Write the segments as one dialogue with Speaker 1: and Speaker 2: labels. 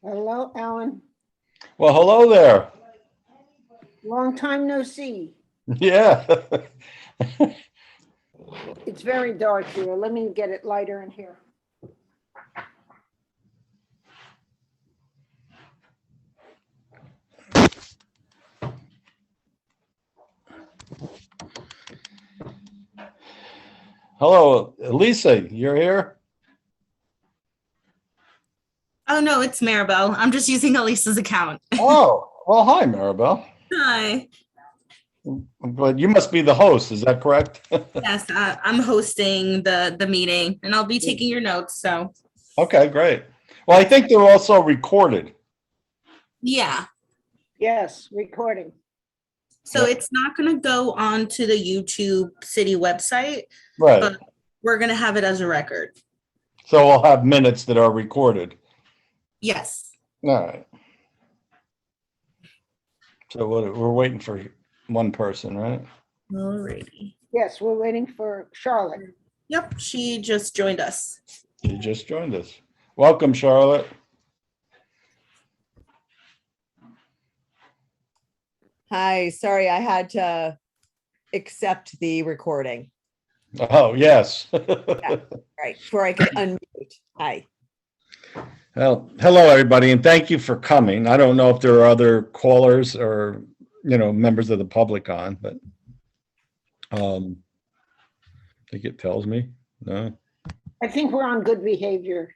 Speaker 1: Hello, Alan.
Speaker 2: Well, hello there.
Speaker 1: Long time no see.
Speaker 2: Yeah.
Speaker 1: It's very dark here. Let me get it lighter in here.
Speaker 2: Hello, Lisa, you're here?
Speaker 3: Oh, no, it's Maribel. I'm just using Elisa's account.
Speaker 2: Oh, well, hi, Maribel.
Speaker 3: Hi.
Speaker 2: But you must be the host, is that correct?
Speaker 3: Yes, I'm hosting the meeting, and I'll be taking your notes. So,
Speaker 2: Okay, great. Well, I think they're also recorded.
Speaker 3: yeah.
Speaker 1: Yes, recording.
Speaker 3: So it's not going to go on to the YouTube city website,
Speaker 2: Right.
Speaker 3: but we're going to have it as a record.
Speaker 2: So we'll have minutes that are recorded.
Speaker 3: Yes.
Speaker 2: All right. So we're waiting for one person, right?
Speaker 3: Alrighty.
Speaker 1: Yes, we're waiting for Charlotte.
Speaker 3: Yep, she just joined us.
Speaker 2: You just joined us. Welcome, Charlotte.
Speaker 4: Hi, sorry, I had to accept the recording.
Speaker 2: Oh, yes.
Speaker 4: Right, before I could unmute. Hi.
Speaker 2: Well, hello, everybody, and thank you for coming. I don't know if there are other callers or, members of the public on, but I think it tells me. No.
Speaker 1: I think we're on good behavior.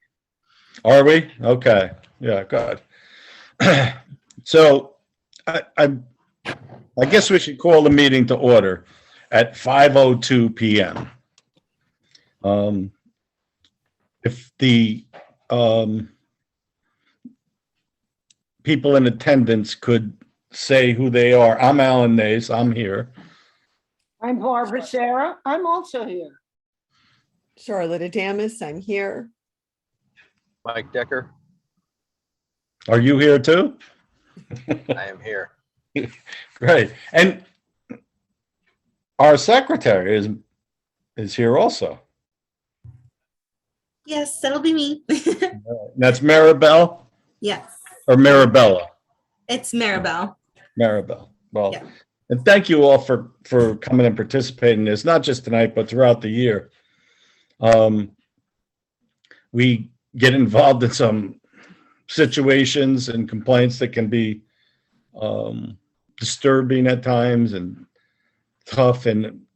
Speaker 2: Are we? Okay. Yeah, good. So I guess we should call the meeting to order at 5:02 p.m. If the people in attendance could say who they are. I'm Alan Nays. I'm here.
Speaker 1: I'm Barbara Sarah. I'm also here.
Speaker 4: Charlotte Adamus, I'm here.
Speaker 5: Mike Decker,
Speaker 2: Are you here too?
Speaker 5: I am here.
Speaker 2: Great. And our secretary is here also.
Speaker 3: Yes, that'll be me.
Speaker 2: That's Maribel
Speaker 3: Yes,
Speaker 2: or Maribella?
Speaker 3: it's Maribel.
Speaker 2: Maribel. Well,
Speaker 3: Yeah.
Speaker 2: and thank you all for coming and participating in this, not just tonight, but throughout the year. We get involved in some situations and complaints that can be disturbing at times and tough and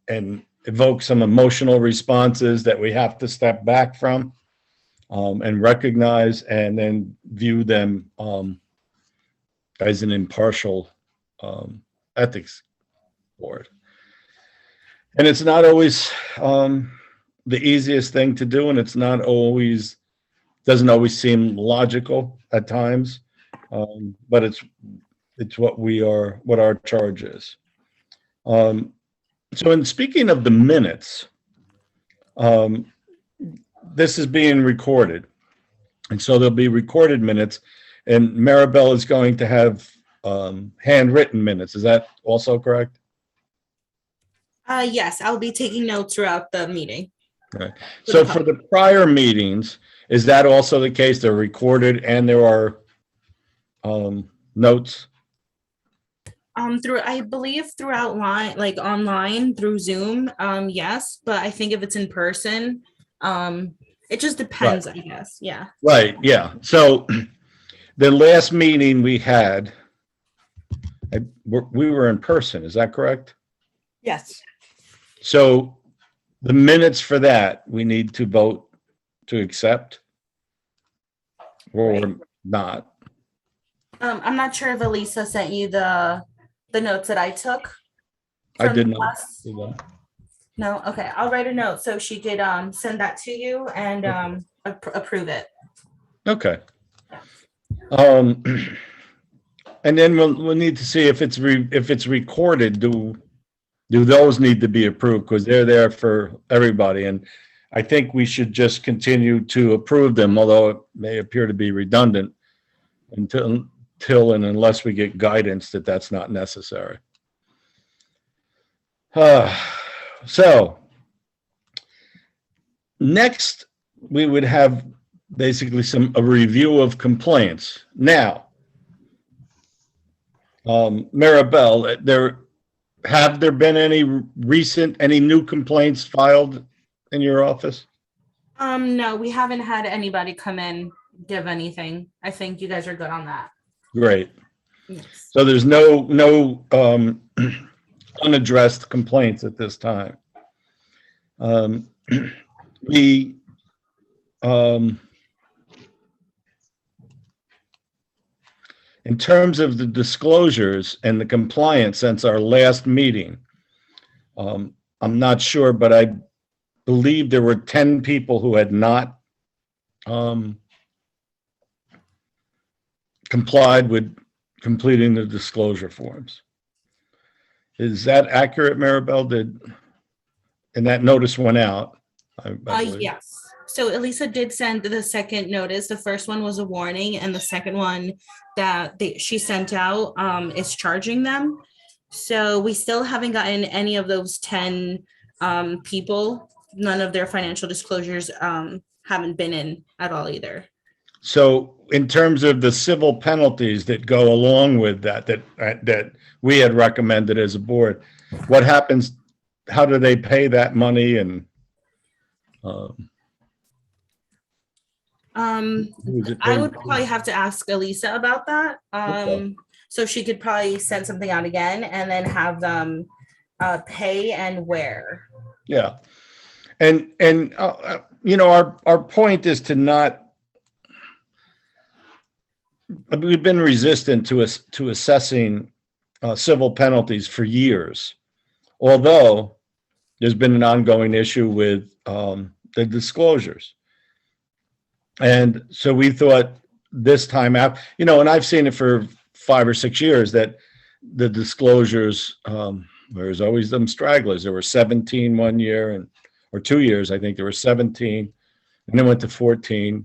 Speaker 2: evoke some emotional responses that we have to step back from and recognize and then view them as an impartial ethics board. And it's not always the easiest thing to do, and it's not always, doesn't always seem logical at times, but it's what our charge is. So in speaking of the minutes, this is being recorded, and so there'll be recorded minutes, and Maribel is going to have handwritten minutes. Is that also correct?
Speaker 3: Yes, I'll be taking notes throughout the meeting.
Speaker 2: Okay. So for the prior meetings, is that also the case? They're recorded and there are notes?
Speaker 3: I believe throughout online through Zoom, yes, but I think if it's in person, it just depends, I guess. Yeah.
Speaker 2: Right, yeah. So the last meeting we had, we were in person, is that correct?
Speaker 4: Yes,
Speaker 2: So the minutes for that, we need to vote to accept or
Speaker 4: Right.
Speaker 2: not.
Speaker 3: I'm not sure if Elisa sent you the notes that I took.
Speaker 2: I
Speaker 3: from
Speaker 2: did not
Speaker 3: class.
Speaker 2: do that.
Speaker 3: No, okay, I'll write a note so she could send that to you and approve it.
Speaker 2: Okay. And then we'll need to see if it's recorded. Do those need to be approved because they're there for everybody? And I think we should just continue to approve them, although it may appear to be redundant until until and unless we get guidance that that's not necessary. So next, we would have basically a review of complaints. Now, Maribel, have there been any new complaints filed in your office?
Speaker 3: No, we haven't had anybody come in, give anything. I think you guys are good on that.
Speaker 2: Great.
Speaker 3: Yes.
Speaker 2: So there's no unaddressed complaints at this time. In terms of the disclosures and the compliance since our last meeting, I'm not sure, but I believe there were 10 people who had not complied with completing the disclosure forms. Is that accurate, Maribel? And that notice went out, I believe.
Speaker 3: Yes. So Elisa did send the second notice. The first one was a warning, and the second one that she sent out is charging them. So we still haven't gotten any of those 10 people. None of their financial disclosures haven't been in at all either.
Speaker 2: So in terms of the civil penalties that go along with that we had recommended as a board, what happens? How do they pay that money? And
Speaker 3: I would probably have to ask Elisa about that.
Speaker 2: Okay.
Speaker 3: So she could probably send something out again and then have them pay and where.
Speaker 2: Yeah. And our point is to not, we've been resistant to assessing civil penalties for years, although there's been an ongoing issue with the disclosures. And so we thought this time out, and I've seen it for 5 or 6 years, that the disclosures, there's always them stragglers. There were 17 one year, or 2 years, I think there were 17, and then went to 14,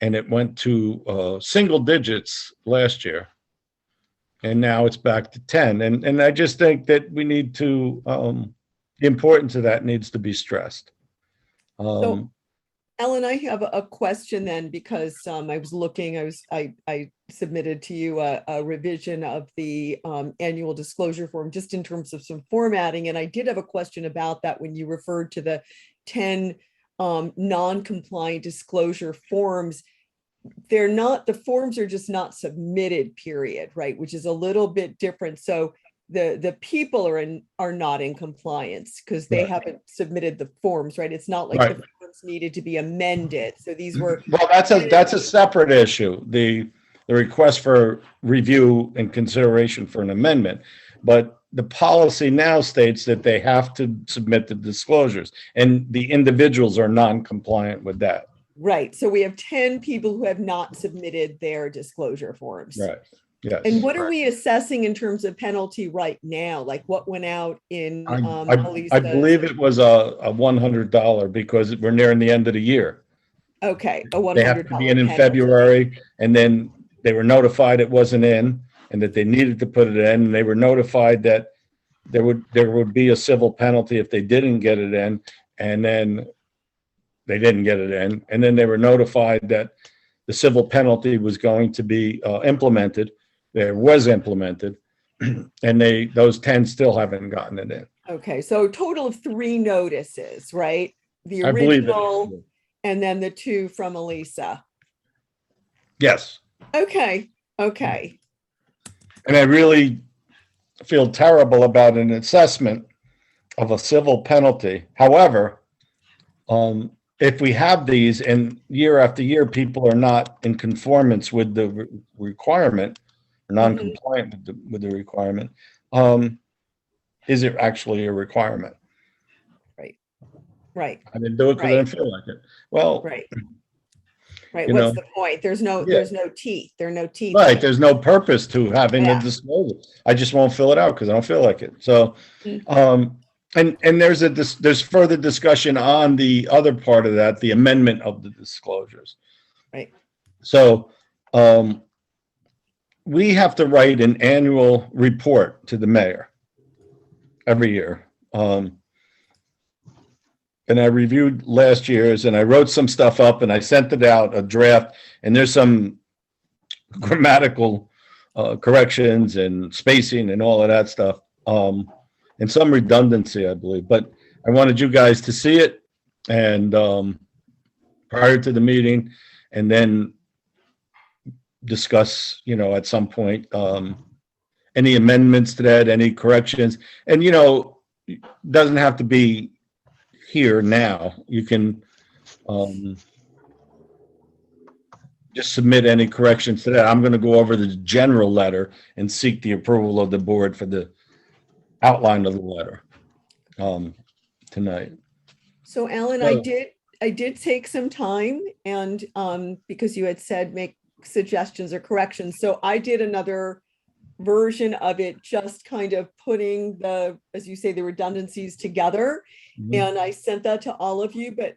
Speaker 2: and it went to single digits last year. And now it's back to 10. And I just think that we need to, the importance of that needs to be stressed.
Speaker 4: So, Ellen, I have a question then, because I was looking, I submitted to you a revision of the annual disclosure form, just in terms of some formatting. And I did have a question about that when you referred to the 10 non-compliant disclosure forms. They're not, the forms are just not submitted, period, right? Which is a little bit different. So the people are not in compliance because they
Speaker 2: Right.
Speaker 4: haven't submitted the forms, right? It's not like
Speaker 2: Right.
Speaker 4: the forms needed to be amended. So these were,
Speaker 2: Well, that's a separate issue, the request for review and consideration for an amendment. But the policy now states that they have to submit the disclosures, and the individuals are non-compliant with that.
Speaker 4: right. So we have 10 people who have not submitted their disclosure forms.
Speaker 2: Right, yes.
Speaker 4: And what are we assessing in terms of penalty right now? Like what went out in
Speaker 2: I
Speaker 4: Elisa's-
Speaker 2: believe it was a $100 because we're nearing the end of the year.
Speaker 4: Okay, a
Speaker 2: They have
Speaker 4: $100
Speaker 2: to be in
Speaker 4: penalty.
Speaker 2: February, and then they were notified it wasn't in, and that they needed to put it in, and they were notified that there would be a civil penalty if they didn't get it in, and then they didn't get it in, and then they were notified that the civil penalty was going to be implemented. There was implemented, and those 10 still haven't gotten it in.
Speaker 4: Okay, so total of 3 notices, right? The
Speaker 2: I believe it.
Speaker 4: original and then the 2 from Elisa.
Speaker 2: Yes.
Speaker 4: Okay, okay.
Speaker 2: And I really feel terrible about an assessment of a civil penalty. However, if we have these and year after year, people are not in conformance with the requirement, or non-compliant with the requirement, is it actually a requirement?
Speaker 4: Right,
Speaker 2: I didn't do it because I didn't feel like it. Well,
Speaker 4: right. Right,
Speaker 2: You
Speaker 4: what's
Speaker 2: know.
Speaker 4: the point? There's no teeth. There are no teeth.
Speaker 2: right, there's no purpose to having the
Speaker 4: Yeah.
Speaker 2: disclosure. I just won't fill it out because I don't feel like it. So, and there's further discussion on the other part of that, the amendment of the disclosures.
Speaker 4: Right.
Speaker 2: So, we have to write an annual report to the mayor every year. And I reviewed last year's and I wrote some stuff up and I sent it out, a draft, and there's some grammatical corrections and spacing and all of that stuff. And some redundancy, I believe, but I wanted you guys to see it and prior to the meeting, and then discuss, at some point, any amendments to that, any corrections. And, doesn't have to be here now. You can just submit any corrections to that. I'm going to go over the general letter and seek the approval of the board for the outline of the letter tonight.
Speaker 4: So Alan,
Speaker 2: So-
Speaker 4: I did take some time and because you had said make suggestions or corrections. So I did another version of it, just kind of putting the, as you say, the redundancies together.
Speaker 2: Mhm.
Speaker 4: And I sent that to all of you, but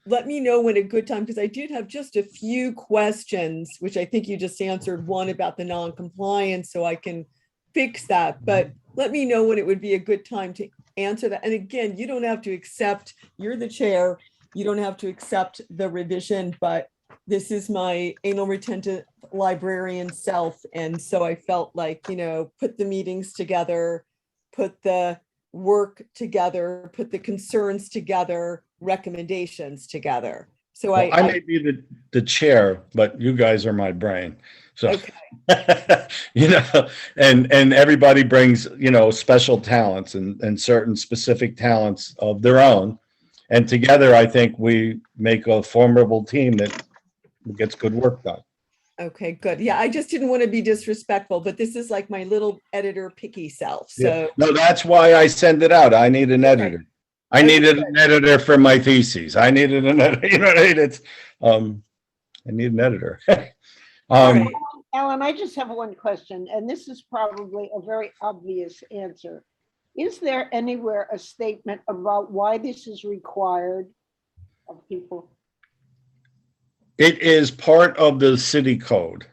Speaker 4: let me know when a good time, because I did have just a few questions, which I think you just answered one about the non-compliance, so I can fix that. But let me know when it would be a good time to answer that. And again, you don't have to accept, you're the chair, you don't have to accept the revision, but this is my anal retentive librarian self. And so I felt like, put the meetings together, put the work together, put the concerns together, recommendations together. So
Speaker 2: Well, I may be the chair, but you guys are my brain. So,
Speaker 4: okay.
Speaker 2: and everybody brings, special talents and certain specific talents of their own. And together, I think we make a formidable team that gets good work done.
Speaker 4: Okay, good. Yeah, I just didn't want to be disrespectful, but this is like my little editor picky self. So
Speaker 2: No, that's why I send it out. I need an editor. I needed an editor for my theses. I needed an editor. I need an editor.
Speaker 4: All right.
Speaker 1: Alan, I just have one question, and this is probably a very obvious answer. Is there anywhere a statement about why this is required of people?
Speaker 2: It is part of the city code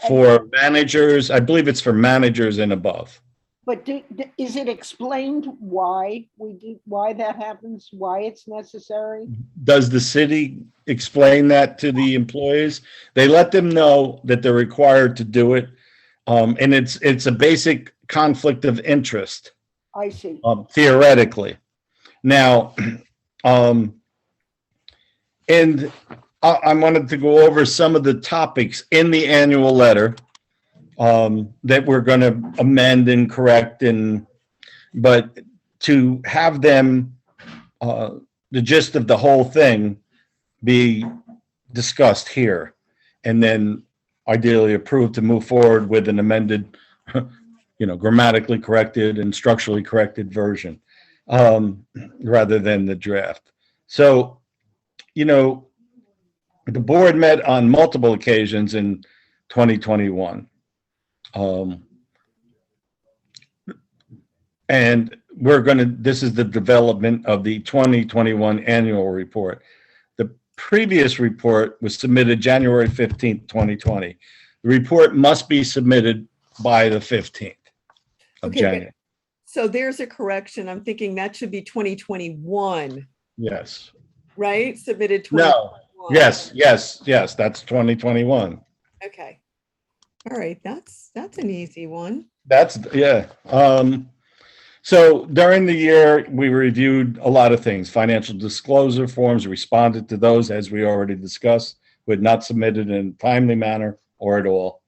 Speaker 2: for managers. I believe it's for managers and above.
Speaker 1: But is it explained why why that happens, why it's necessary?
Speaker 2: Does the city explain that to the employees? They let them know that they're required to do it. And it's a basic conflict of interest,
Speaker 1: I see.
Speaker 2: theoretically. Now, and I wanted to go over some of the topics in the annual letter that we're going to amend and correct, but to have them, the gist of the whole thing be discussed here, and then ideally approved to move forward with an amended, grammatically corrected and structurally corrected version, rather than the draft. So, the board met on multiple occasions in 2021. And this is the development of the 2021 annual report. The previous report was submitted January 15th, 2020. The report must be submitted by the 15th of
Speaker 4: Okay,
Speaker 2: January.
Speaker 4: So there's a correction. I'm thinking that should be 2021,
Speaker 2: Yes.
Speaker 4: right? Submitted
Speaker 2: No.
Speaker 4: 2021.
Speaker 2: Yes, that's 2021.
Speaker 4: Okay. All right, that's an easy one.
Speaker 2: Yeah. So during the year, we reviewed a lot of things, financial disclosure forms, responded to those as we already discussed, who had not submitted in a timely manner or at all.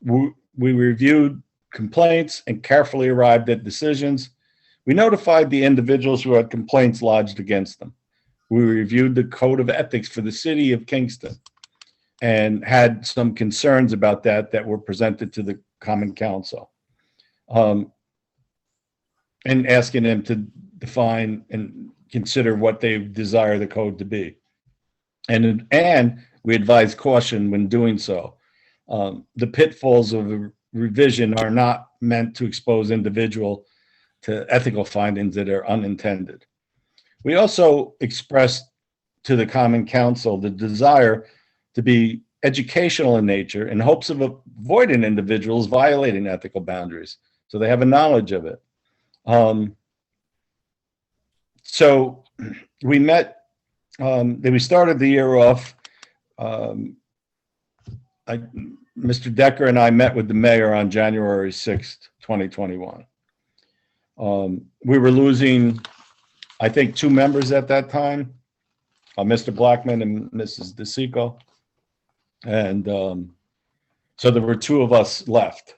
Speaker 2: We reviewed complaints and carefully arrived at decisions. We notified the individuals who had complaints lodged against them. We reviewed the code of ethics for the city of Kingston and had some concerns about that were presented to the Common Council. And asking them to define and consider what they desire the code to be. And we advise caution when doing so. The pitfalls of a revision are not meant to expose individual to ethical findings that are unintended. We also expressed to the Common Council the desire to be educational in nature in hopes of avoiding individuals violating ethical boundaries. So they have a knowledge of it. So we met, we started the year off. Mr. Decker and I met with the mayor on January 6th, 2021. We were losing, I think, 2 members at that time, Mr. Blackman and Mrs. DeSico. And so there were 2 of us left,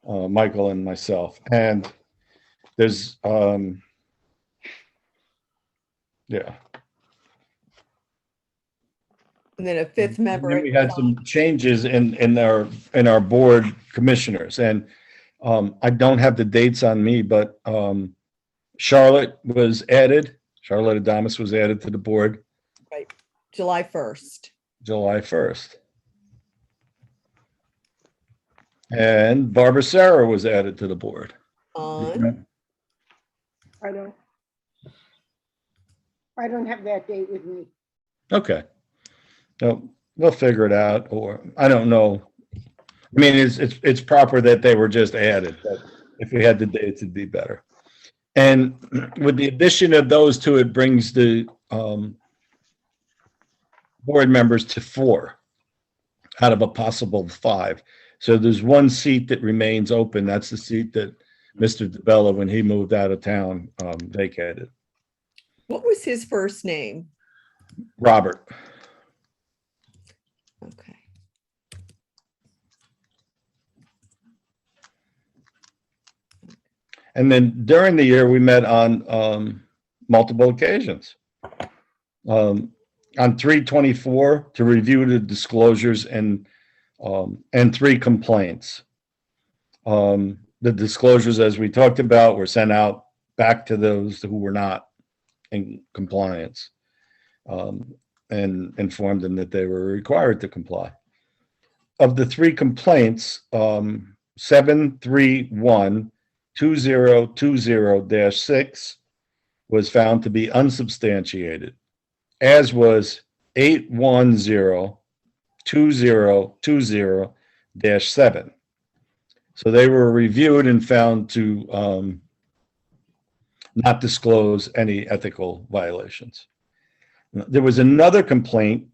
Speaker 2: Michael and myself. And there's, yeah.
Speaker 4: And then a 5th member.
Speaker 2: And then we had some changes in our board commissioners, and I don't have the dates on me, but Charlotte was added. Charlotte Adamus was added to the board.
Speaker 4: Right, July 1st.
Speaker 2: July 1st. And Barbara Sarah was added to the board.
Speaker 4: On,
Speaker 1: I don't have that date with me.
Speaker 2: Okay. No, we'll figure it out, or I don't know. I mean, it's proper that they were just added, but if we had the dates, it'd be better. And with the addition of those 2, it brings the board members to 4 out of a possible 5. So there's 1 seat that remains open. That's the seat that Mr. DeBella, when he moved out of town, vacated.
Speaker 4: what was his first name?
Speaker 2: Robert.
Speaker 4: Okay.
Speaker 2: And then during the year, we met on multiple occasions. On 3/24 to review the disclosures and 3 complaints. The disclosures, as we talked about, were sent out back to those who were not in compliance, and informed them that they were required to comply. Of the 3 complaints, 731-2020-6 was found to be unsubstantiated, as was 810-2020-7. So they were reviewed and found to not disclose any ethical violations. There was another complaint,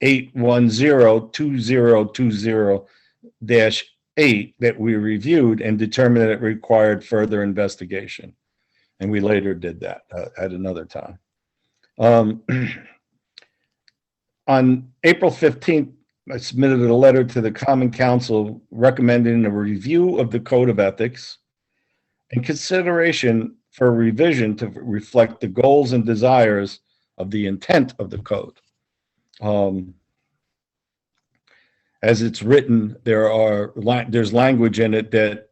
Speaker 2: 810-2020-8, that we reviewed and determined that it required further investigation. And we later did that at another time. On April 15th, I submitted a letter to the Common Council recommending a review of the Code of Ethics and consideration for a revision to reflect the goals and desires of the intent of the code. As it's written, there's language in it that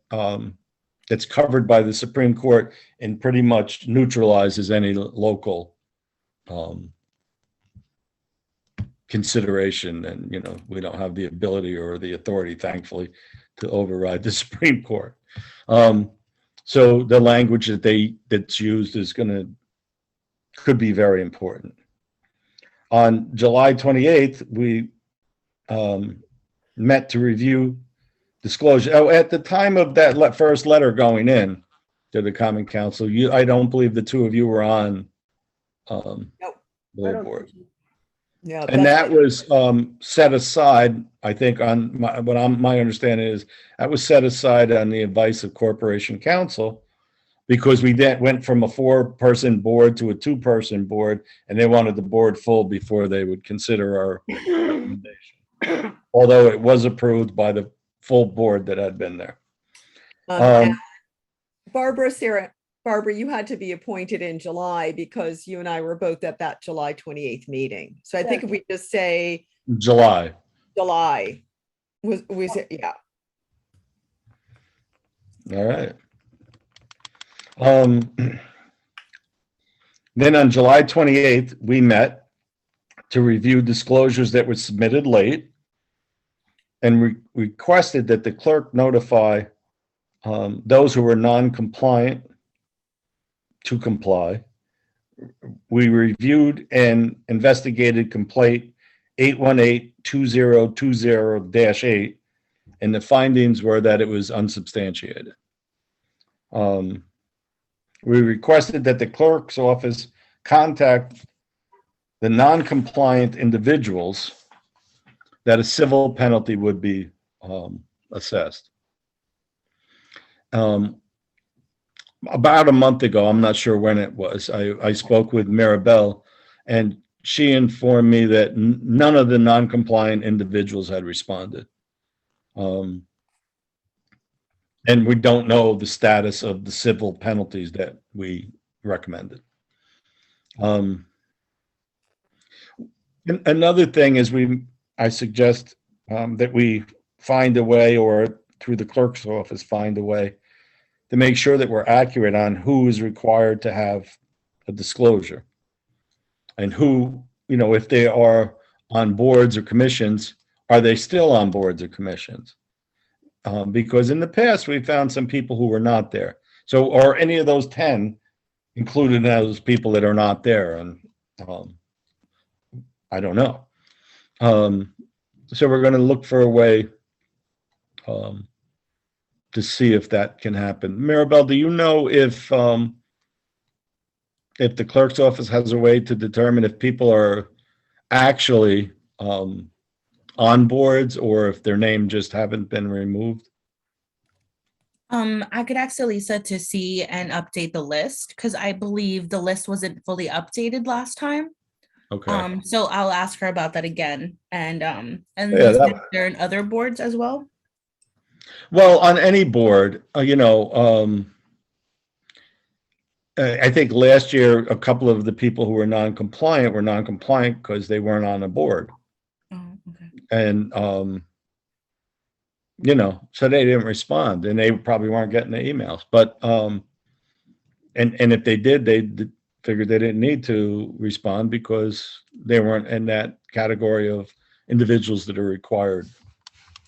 Speaker 2: that's covered by the Supreme Court and pretty much neutralizes any local consideration. And, you know, we don't have the ability or the authority, thankfully, to override the Supreme Court. So the language that's used could be very important. On July 28th, we met to review disclosure. Oh, at the time of that first letter going in to the Common Council, I don't believe the 2 of you were on
Speaker 4: Nope.
Speaker 2: the board.
Speaker 4: Yeah.
Speaker 2: And that was set aside, I think, on my understanding is that was set aside on the advice of Corporation Counsel, because we then went from a 4-person board to a 2-person board, and they wanted the board full before they would consider our recommendation. Although it was approved by the full board that had been there.
Speaker 4: Barbara, you had to be appointed in July because you and I were both at that July 28th meeting. So I think if we just say
Speaker 2: July.
Speaker 4: was it? Yeah.
Speaker 2: All right. Then on July 28th, we met to review disclosures that were submitted late and requested that the clerk notify those who were non-compliant to comply. We reviewed and investigated complaint 818-2020-8, and the findings were that it was unsubstantiated. We requested that the clerk's office contact the non-compliant individuals, that a civil penalty would be assessed. About a month ago, I'm not sure when it was, I spoke with Maribel, and she informed me that none of the non-compliant individuals had responded. And we don't know the status of the civil penalties that we recommended. Another thing is I suggest that we find a way, or through the clerk's office, find a way to make sure that we're accurate on who is required to have a disclosure, and who, if they are on boards or commissions, are they still on boards or commissions? Because in the past, we found some people who were not there. So are any of those 10 included as people that are not there? And I don't know. So we're going to look for a way to see if that can happen. Maribel, do you know if the clerk's office has a way to determine if people are actually on boards, or if their name just haven't been removed?
Speaker 3: I could ask Elisa to see and update the list, because I believe the list wasn't fully updated last time.
Speaker 2: Okay.
Speaker 3: So I'll ask her about that again. And
Speaker 2: Yeah,
Speaker 3: there are other boards as well.
Speaker 2: Well, on any board, I think last year, a couple of the people who were non-compliant because they weren't on a board.
Speaker 3: Oh, okay.
Speaker 2: And, so they didn't respond, and they probably weren't getting the emails. But, and if they did, they figured they didn't need to respond because they weren't in that category of individuals that are required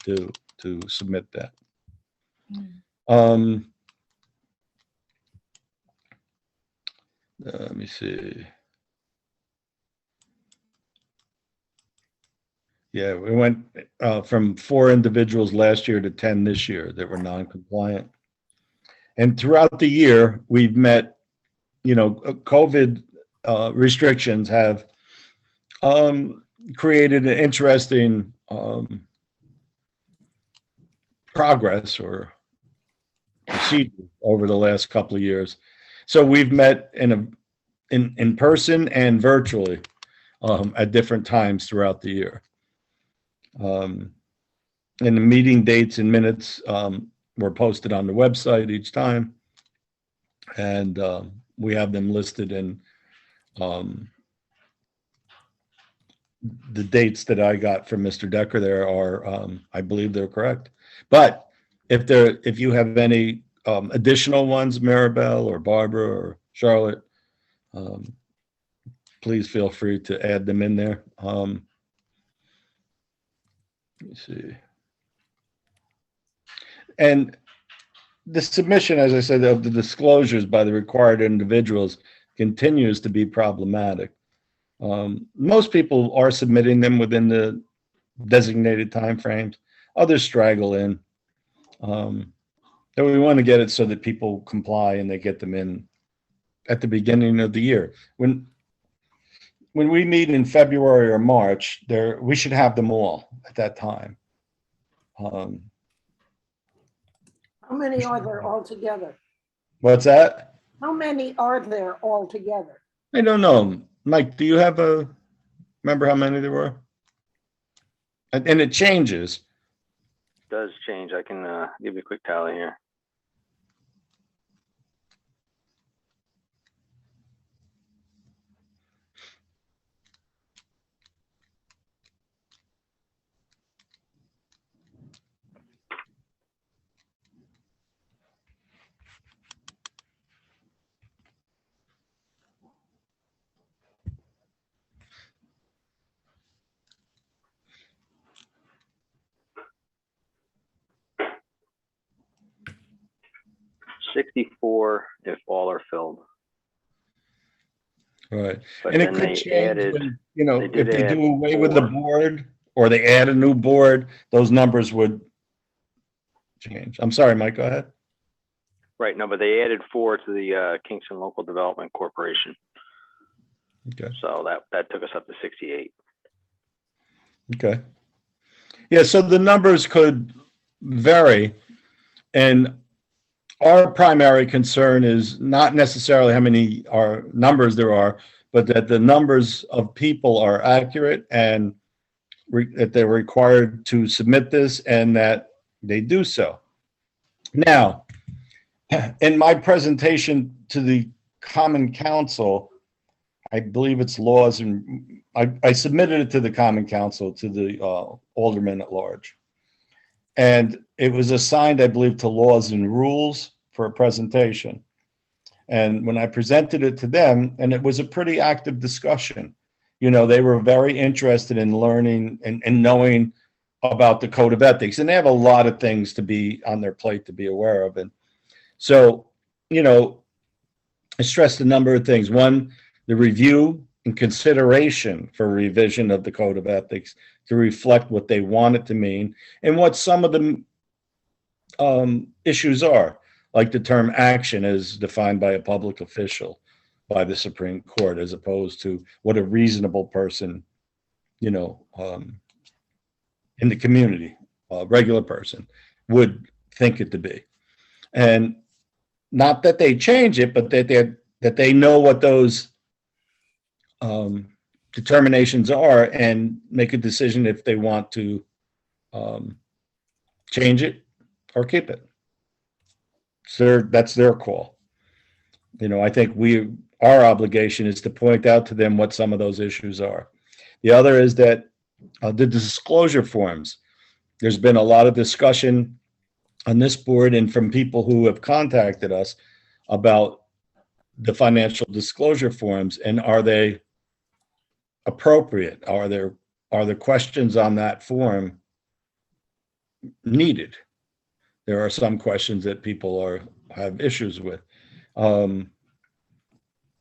Speaker 2: to submit that. Let me see. Yeah, we went from 4 individuals last year to 10 this year that were non-compliant. And throughout the year, we've met, COVID restrictions have created an interesting progress or procedure over the last couple of years. So we've met in person and virtually at different times throughout the year. And the meeting dates and minutes were posted on the website each time, and we have them listed in the dates that I got from Mr. Decker. There are, I believe they're correct. But if you have any additional ones, Maribel or Barbara or Charlotte, please feel free to add them in there. Let me see. And the submission, as I said, of the disclosures by the required individuals continues to be problematic. Most people are submitting them within the designated timeframes. Others straggle in. And we want to get it so that people comply and they get them in at the beginning of the year. When we meet in February or March, we should have them all at that time.
Speaker 1: How many are there altogether?
Speaker 2: What's that?
Speaker 1: How many are there altogether?
Speaker 2: I don't know. Mike, do you remember how many there were? And it changes.
Speaker 5: Does change. I can give you a quick tally here. $64 if all are filled.
Speaker 2: Right.
Speaker 5: But
Speaker 2: And it
Speaker 5: then
Speaker 2: could
Speaker 5: they
Speaker 2: change
Speaker 5: added,
Speaker 2: when, you know,
Speaker 5: they
Speaker 2: if
Speaker 5: did
Speaker 2: they
Speaker 5: add
Speaker 2: do away with the
Speaker 5: 4.
Speaker 2: board or they add a new board, those numbers would change. I'm sorry, Mike, go ahead.
Speaker 5: Right, no, but they added 4 to the Kingston Local Development Corporation.
Speaker 2: Okay.
Speaker 5: So that took us up to 68.
Speaker 2: Okay. Yeah, so the numbers could vary. And our primary concern is not necessarily how many numbers there are, but that the numbers of people are accurate and that they're required to submit this and that they do so. Now, in my presentation to the Common Council, I believe it's laws, and I submitted it to the Common Council, to the aldermen at large. And it was assigned, I believe, to laws and rules for a presentation. And when I presented it to them, and it was a pretty active discussion, you know, they were very interested in learning and knowing about the code of ethics. And they have a lot of things to be on their plate to be aware of. And so, you know, I stressed a number of things. One, the review and consideration for revision of the code of ethics to reflect what they want it to mean and what some of the issues are, like the term action as defined by a public official by the Supreme Court, as opposed to what a reasonable person, you know, in the community, a regular person, would think it to be. And not that they change it, but that they know what those determinations are and make a decision if they want to change it or keep it. So that's their call. You know, I think our obligation is to point out to them what some of those issues are. The other is that the disclosure forms. There's been a lot of discussion on this board and from people who have contacted us about the financial disclosure forms, and are they appropriate? Are there questions on that form needed? There are some questions that people have issues with, you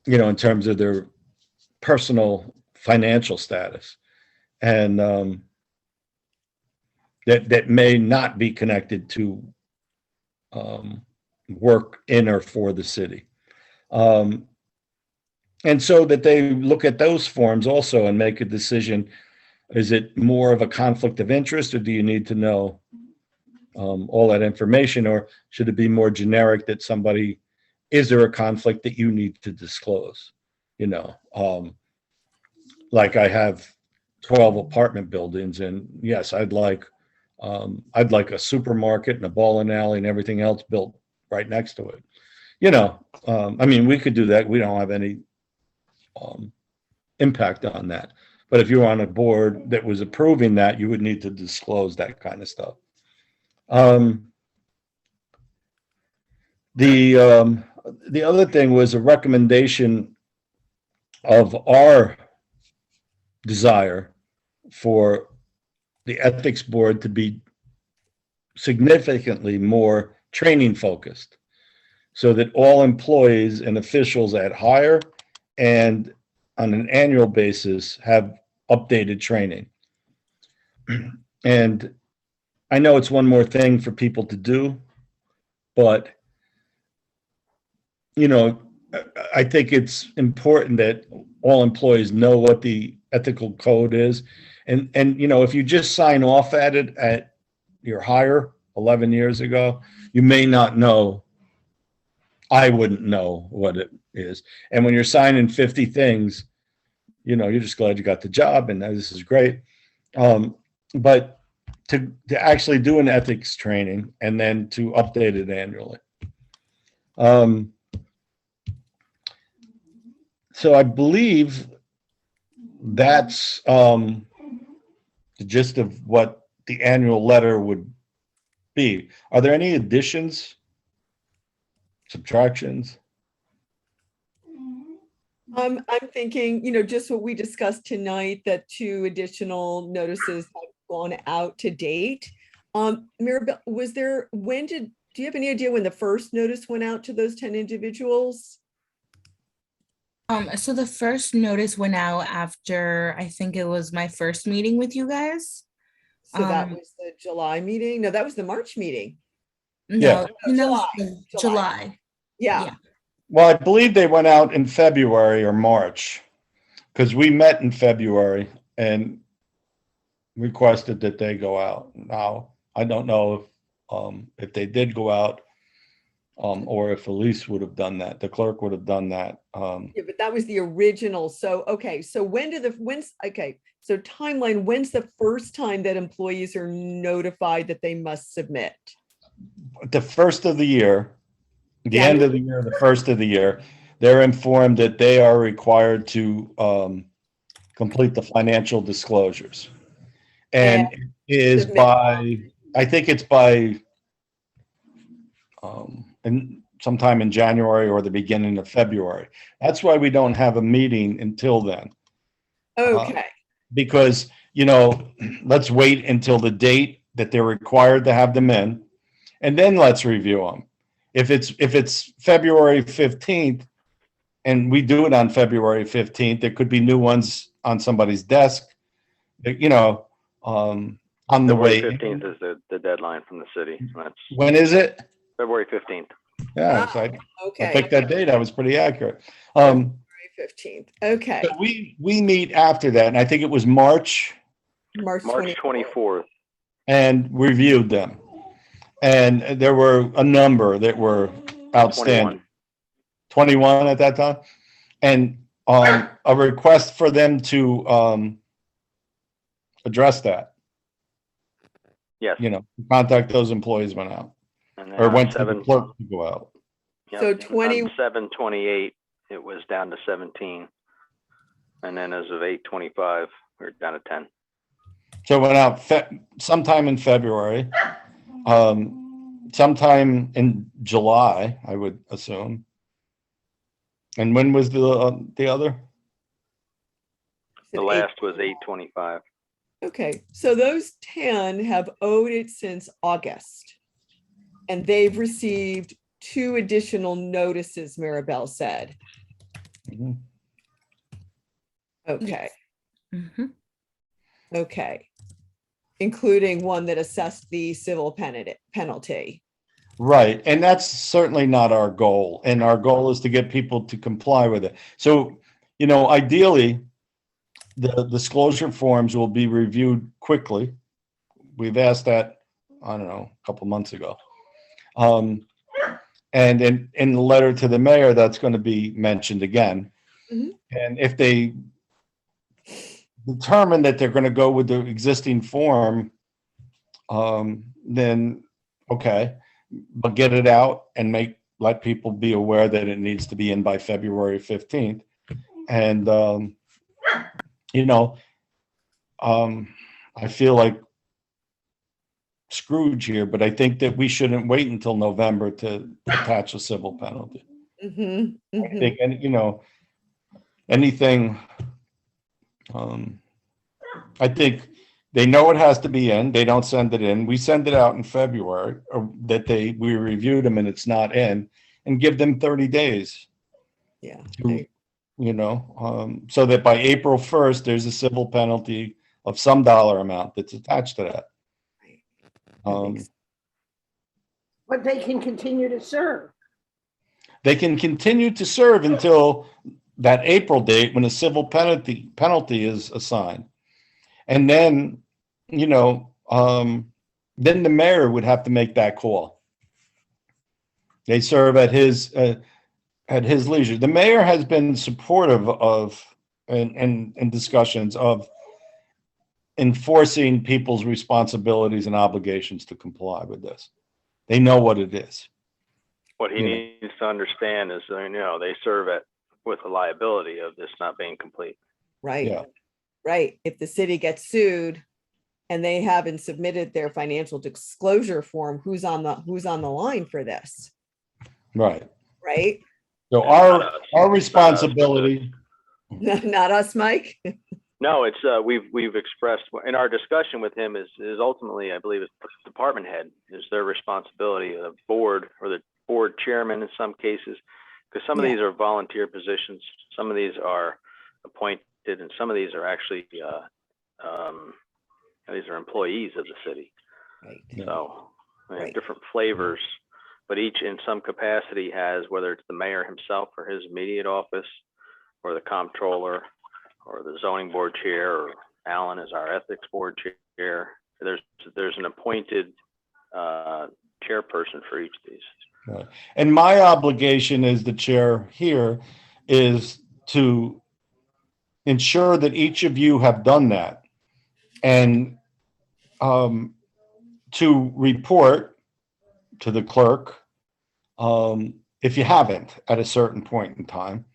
Speaker 2: know, in terms of their personal financial status, and that may not be connected to work in or for the city. And so that they look at those forms also and make a decision. Is it more of a conflict of interest, or do you need to know all that information, or should it be more generic that is there a conflict that you need to disclose? You know, like I have 12 apartment buildings, and yes, I'd like a supermarket and a bowling alley and everything else built right next to it. You know, I mean, we could do that. We don't have any impact on that. But if you're on a board that was approving that, you would need to disclose that kind of stuff. The other thing was a recommendation of our desire for the ethics board to be significantly more training focused, so that all employees and officials at hire and on an annual basis have updated training. And I know it's one more thing for people to do, but you know, I think it's important that all employees know what the ethical code is. And you know, if you just sign off at it at your hire 11 years ago, you may not know. I wouldn't know what it is. And when you're signing 50 things, you know, you're just glad you got the job and this is great. But to actually do an ethics training and then to update it annually. So I believe that's the gist of what the annual letter would be. Are there any additions, subtractions?
Speaker 4: I'm thinking, you know, just what we discussed tonight, that 2 additional notices have gone out to date. Maribel, do you have any idea when the first notice went out to those 10 individuals?
Speaker 3: So the first notice went out after, I think it was my first meeting with you guys.
Speaker 4: So that
Speaker 3: Um,
Speaker 4: was the July meeting? No, that was the March meeting.
Speaker 3: No,
Speaker 2: Yeah.
Speaker 3: I think that was
Speaker 4: July.
Speaker 3: July.
Speaker 4: Yeah,
Speaker 3: Yeah.
Speaker 2: Well, I believe they went out in February or March, because we met in February and requested that they go out. Now, I don't know if they did go out, or if Elise would have done that, the clerk would have done that.
Speaker 4: yeah, but that was the original. So, okay, so okay, so timeline, when's the first time that employees are notified that they must submit?
Speaker 2: The first of the year, the
Speaker 4: Yeah,
Speaker 2: end of the year, the first of the year, they're informed that they are required to complete the financial disclosures. And it is
Speaker 4: submit.
Speaker 2: by, I think it's by and sometime in January or the beginning of February. That's why we don't have a meeting until then.
Speaker 4: Okay,
Speaker 2: Because, let's wait until the date that they're required to have them in, and then let's review them. If it's February 15th and we do it on February 15th, there could be new ones on somebody's desk, on the
Speaker 5: February
Speaker 2: way.
Speaker 5: 15th is the deadline from the city. That's
Speaker 2: When is it?
Speaker 5: February 15th.
Speaker 2: Yeah,
Speaker 4: Ah,
Speaker 2: so I
Speaker 4: okay,
Speaker 2: picked that date. I was pretty accurate.
Speaker 4: February 15th. Okay,
Speaker 2: So we meet after that, and I think it was March,
Speaker 4: March
Speaker 5: March
Speaker 4: 24th.
Speaker 5: 24th.
Speaker 2: and reviewed them. And there were a number that were outstanding. 21 at that time. And a request for them to address that,
Speaker 5: Yes.
Speaker 2: contact those employees went out,
Speaker 5: And then
Speaker 2: or
Speaker 5: on
Speaker 2: went to the
Speaker 5: 7,
Speaker 2: clerk to go out.
Speaker 5: yep,
Speaker 4: So
Speaker 5: on
Speaker 4: 20
Speaker 5: 7/28, it was down to 17. And then as of 8/25, we're down to 10.
Speaker 2: So it went out sometime in February, sometime in July, I would assume. And when was the other?
Speaker 5: The last was 8/25.
Speaker 4: Okay, so those 10 have owed it since August. And they've received 2 additional notices, Maribel said.
Speaker 2: Mhm.
Speaker 4: Okay,
Speaker 3: Mhm.
Speaker 4: okay. Including one that assessed the civil penalty.
Speaker 2: Right, and that's certainly not our goal, and our goal is to get people to comply with it. So, ideally, the disclosure forms will be reviewed quickly. We've asked that, I don't know, a couple months ago. And in the letter to the mayor, that's going to be mentioned again.
Speaker 4: Mhm.
Speaker 2: And if they determine that they're going to go with the existing form, then okay, but get it out and let people be aware that it needs to be in by February 15th. And, I feel like Scrooge here, but I think that we shouldn't wait until November to attach a civil penalty.
Speaker 4: Mhm,
Speaker 2: I
Speaker 4: mhm.
Speaker 2: think, and anything, I think they know it has to be in, they don't send it in. We send it out in February, or we reviewed them and it's not in, and give them 30 days.
Speaker 4: Yeah,
Speaker 2: to, so that by April 1st, there's a civil penalty of some dollar amount that's attached to that.
Speaker 4: that makes-
Speaker 1: But they can continue to serve.
Speaker 2: They can continue to serve until that April date when a civil penalty is assigned. And then, then the mayor would have to make that call. They serve at his leisure. The mayor has been supportive of and discussions of enforcing people's responsibilities and obligations to comply with this. They know what it is.
Speaker 5: What he needs to understand is, they serve with the liability of this not being complete.
Speaker 4: Right,
Speaker 2: Yeah.
Speaker 4: right. If the city gets sued and they haven't submitted their financial disclosure form, who's on the line for this?
Speaker 2: Right.
Speaker 4: Right?
Speaker 2: So our responsibility.
Speaker 4: Not us, Mike.
Speaker 5: No, it's we've expressed in our discussion with him is ultimately, I believe, it's the department head is their responsibility. The board or the board chairman in some cases Because some of
Speaker 4: Yeah.
Speaker 5: these are volunteer positions, some of these are appointed, and some of these are actually, these are employees of the city.
Speaker 4: Right.
Speaker 2: Yeah.
Speaker 5: So they have
Speaker 4: Right.
Speaker 5: different flavors, but each in some capacity has, whether it's the mayor himself or his immediate office, or the comptroller, or the zoning board chair, or Alan is our ethics board chair. There's an appointed chairperson for each of these.
Speaker 2: Right. And my obligation as the chair here is to ensure that each of you have done that, and to report to the clerk if you haven't at a certain point in time.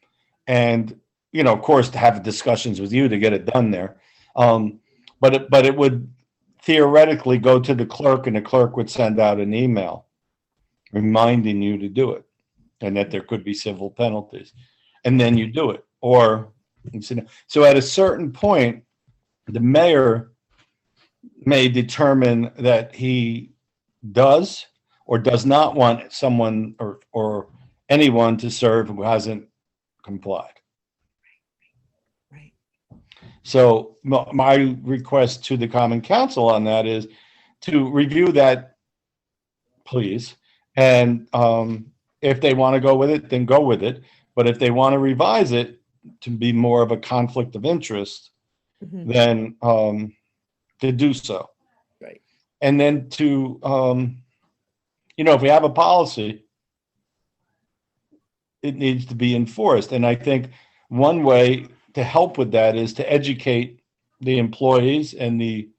Speaker 2: And, you know, of course, to have discussions with you to get it done there. But it would theoretically go to the clerk, and the clerk would send out an email reminding you to do it, and that there could be civil penalties, and then you do it. Or so at a certain point, the mayor may determine that he does or does not want someone or anyone to serve who hasn't complied.
Speaker 4: Right.
Speaker 2: So my request to the Common Council on that is to review that, please. And if they want to go with it, then go with it. But if they want to revise it to be more of a conflict of interest,
Speaker 4: Mhm.
Speaker 2: then to do so.
Speaker 4: Right.
Speaker 2: And then to, you know, if we have a policy, it needs to be enforced. And I think one way to help with that is to educate the employees and the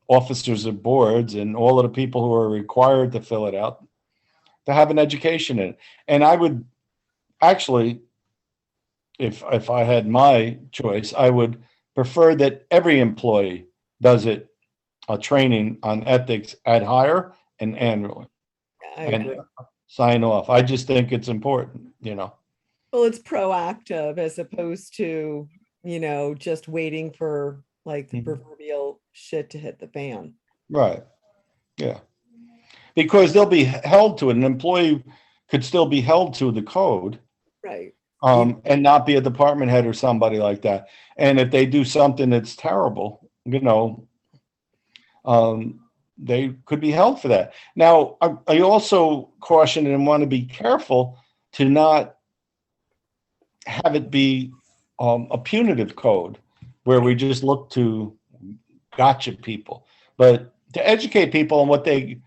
Speaker 2: officers of boards and all of the people who are required to fill it out, to have an education in it. And I would actually, if I had my choice, I would prefer that every employee does it, a training on ethics at hire and annually,
Speaker 4: I
Speaker 2: and
Speaker 4: agree.
Speaker 2: sign off. I just think it's important, you know.
Speaker 4: Well, it's proactive as opposed to, just waiting for like the
Speaker 2: Mhm.
Speaker 4: proverbial shit to hit the fan.
Speaker 2: Right. Yeah. Because they'll be held to it. An employee could still be held to the code,
Speaker 4: Right.
Speaker 2: and not be a department head or somebody like that. And if they do something that's terrible, you know, they could be held for that. Now, I also caution and want to be careful to not have it be a punitive code where we just look to gotcha people, but to educate people on what kind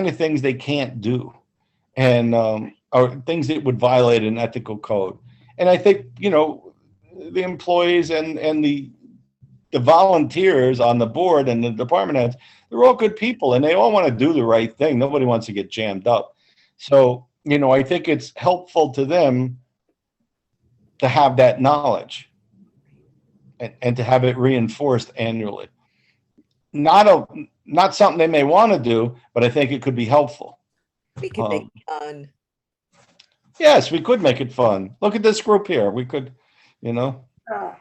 Speaker 2: of things they can't do, and or things that would violate an ethical code. And I think, you know, the employees and the volunteers on the board and the department heads, they're all good people and they all want to do the right thing. Nobody wants to get jammed up. So, you know, I think it's helpful to them to have that knowledge, and to have it reinforced annually. Not something they may want to do, but I think it could be helpful.
Speaker 4: We could make it fun.
Speaker 2: Yes, we could make it fun. Look at this group here. We could, you know.
Speaker 4: I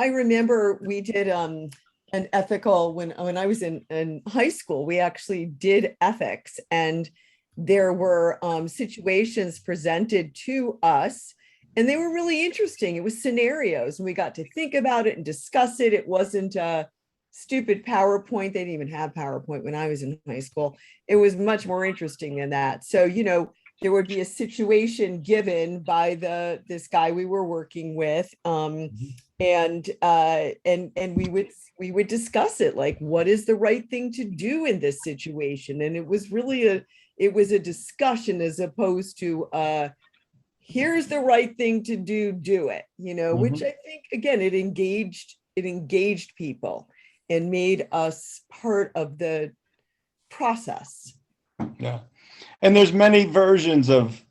Speaker 4: remember we did an ethical when I was in high school. We actually did ethics, and there were situations presented to us, and they were really interesting. It was scenarios, and we got to think about it and discuss it. It wasn't a stupid PowerPoint. They didn't even have PowerPoint when I was in high school. It was much more interesting than that. So, there would be a situation given by this guy we were working with, and we would discuss it, like, what is the right thing to do in this situation? And it was really a discussion as opposed to here's the right thing to do it, which I think, again, it engaged people and made us part of the process.
Speaker 2: Yeah. And there's many versions of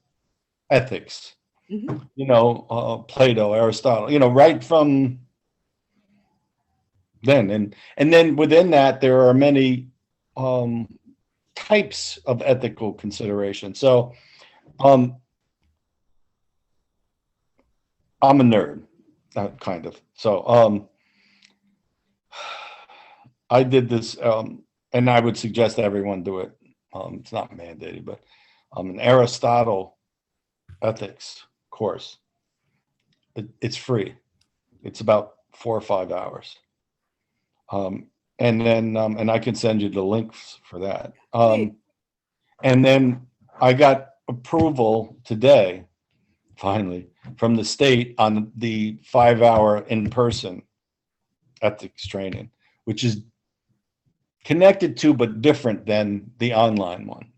Speaker 2: ethics,
Speaker 4: Mhm.
Speaker 2: you know, Plato, Aristotle, you know, right from then. And then within that, there are many types of ethical consideration. So I'm a nerd, kind of. So I did this, and I would suggest everyone do it. It's not mandated, but an Aristotle ethics course. It's free. It's about 4 or 5 hours. And then, and I can send you the links for that.
Speaker 4: Great.
Speaker 2: And then I got approval today, finally, from the state on the 5-hour in-person ethics training, which is connected to but different than the online one.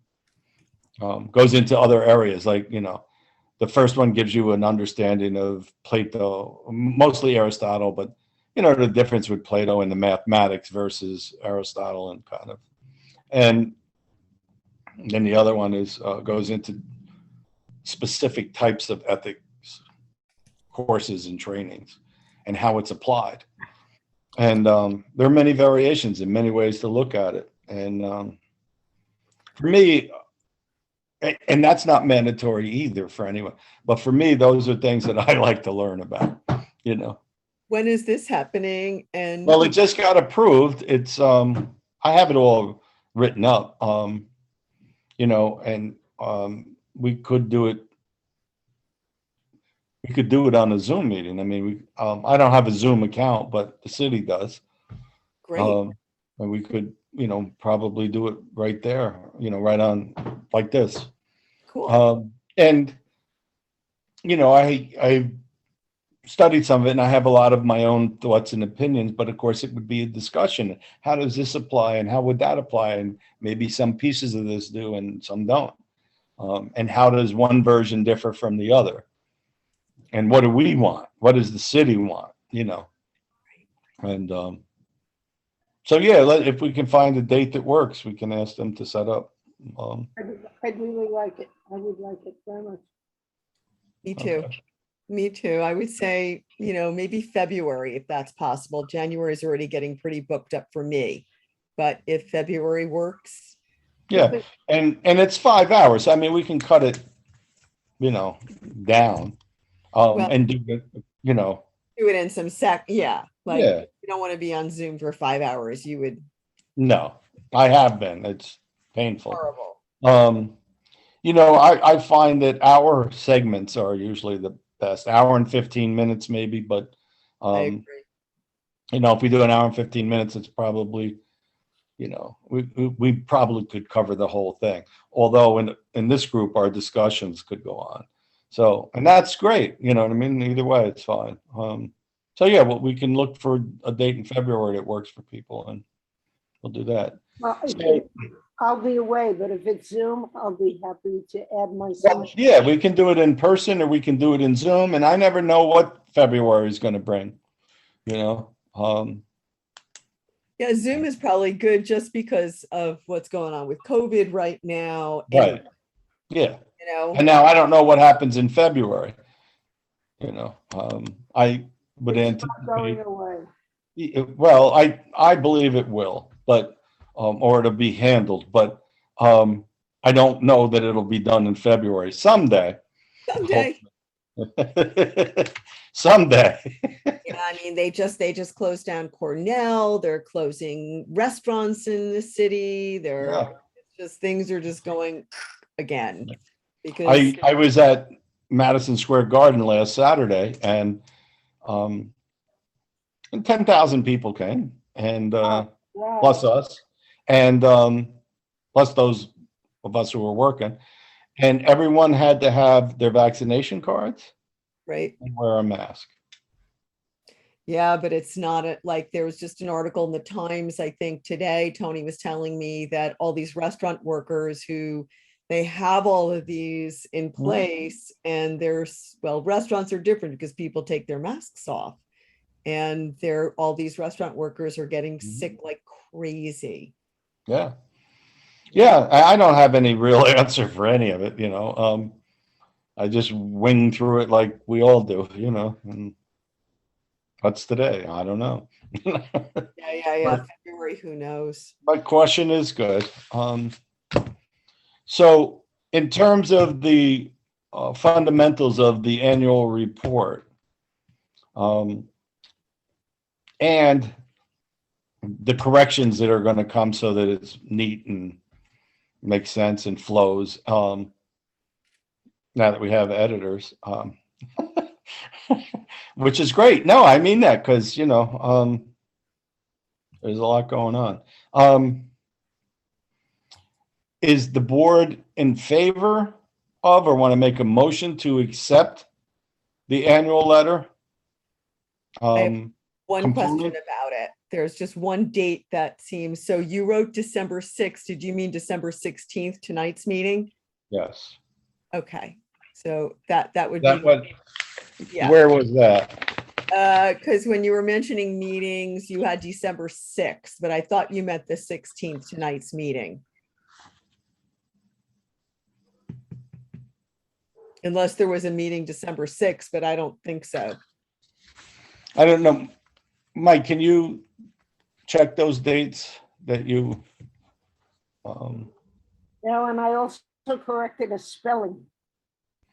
Speaker 2: Goes into other areas, like, the first one gives you an understanding of Plato, mostly Aristotle, but the difference with Plato and the mathematics versus Aristotle, and kind of, and then the other one is goes into specific types of ethics courses and trainings and how it's applied. And there are many variations and many ways to look at it. And for me, and that's not mandatory either for anyone, but for me, those are things that I like to learn about,
Speaker 4: When is this happening? And
Speaker 2: Well, it just got approved. It's I have it all written up. And we could do it. We could do it on a Zoom meeting. I mean, I don't have a Zoom account, but the city does.
Speaker 4: great.
Speaker 2: And we could, probably do it right there, right on like this.
Speaker 4: Cool.
Speaker 2: And I studied some of it, and I have a lot of my own thoughts and opinions, but of course it would be a discussion. How does this apply, and how would that apply? And maybe some pieces of this do and some don't. And how does one version differ from the other? And what do we want? What does the city want? And so, yeah, if we can find a date that works, we can ask them to set up.
Speaker 1: I'd really like it. I would like it very much.
Speaker 4: Me too.
Speaker 2: Okay.
Speaker 4: Me too. I would say, maybe February, if that's possible. January is already getting pretty booked up for me. But if February works,
Speaker 2: Yeah, and it's 5 hours. I mean, we can cut it, down,
Speaker 4: Well-
Speaker 2: and do it,
Speaker 4: do it in some yeah. Like,
Speaker 2: Yeah.
Speaker 4: you don't want to be on Zoom for 5 hours. You would,
Speaker 2: No, I have been. It's painful.
Speaker 4: horrible.
Speaker 2: I find that hour segments are usually the best. Hour and 15 minutes maybe, but
Speaker 4: I agree.
Speaker 2: if we do an hour and 15 minutes, it's probably, we probably could cover the whole thing. Although in this group, our discussions could go on. So, and that's great. You know what I mean? Either way, it's fine. So yeah, well, we can look for a date in February that works for people, and we'll do that.
Speaker 1: Well,
Speaker 2: So-
Speaker 1: I'll be away, but if it's Zoom, I'll be happy to add
Speaker 2: Well,
Speaker 1: myself.
Speaker 2: yeah, we can do it in person or we can do it in Zoom, and I never know what February is going to bring,
Speaker 4: Yeah, Zoom is probably good just because of what's going on with COVID right now.
Speaker 2: Right. Yeah.
Speaker 4: You
Speaker 2: And now I don't know what happens in February. I would
Speaker 1: It's not going
Speaker 2: anticipate,
Speaker 1: away.
Speaker 2: well, I believe it will, but, or it'll be handled, but, I don't know that it'll be done in February. Someday.
Speaker 4: someday.
Speaker 2: Someday.
Speaker 4: Yeah, I mean, they just closed down Cornell. They're closing restaurants in the city.
Speaker 2: Yeah.
Speaker 4: Things are just going again. Because
Speaker 2: I was at Madison Square Garden last Saturday, and 10,000 people came, and
Speaker 1: Wow.
Speaker 2: plus us, and plus those of us who were working, and everyone had to have their vaccination cards
Speaker 4: right.
Speaker 2: and wear a mask.
Speaker 4: Yeah, but it's not like there was just an article in the Times, I think today, Tony was telling me that all these restaurant workers who they have all of these in place, and restaurants are different because people take their masks off, and all these restaurant workers are getting sick like crazy.
Speaker 2: Yeah. Yeah, I don't have any real answer for any of it, I just wing through it like we all do, and what's today? I don't know.
Speaker 4: Yeah. February, who knows?
Speaker 2: My question is good. So in terms of the fundamentals of the annual report, and the corrections that are going to come so that it's neat and makes sense and flows, now that we have editors, which is great. No, I mean that because, there's a lot going on. Is the board in favor of, or want to make a motion to accept the annual letter?
Speaker 4: I have one question
Speaker 2: Component?
Speaker 4: about it. There's just one date that seems, so you wrote December 6th. Did you mean December 16th, tonight's meeting?
Speaker 2: Yes.
Speaker 4: Okay, so that would
Speaker 2: That
Speaker 4: be,
Speaker 2: what,
Speaker 4: yeah.
Speaker 2: where was that?
Speaker 4: Because when you were mentioning meetings, you had December 6th, but I thought you meant the 16th, tonight's meeting. Unless there was a meeting December 6th, but I don't think so.
Speaker 2: I don't know. Mike, can you check those dates that you,
Speaker 1: Now, and I also corrected a spelling.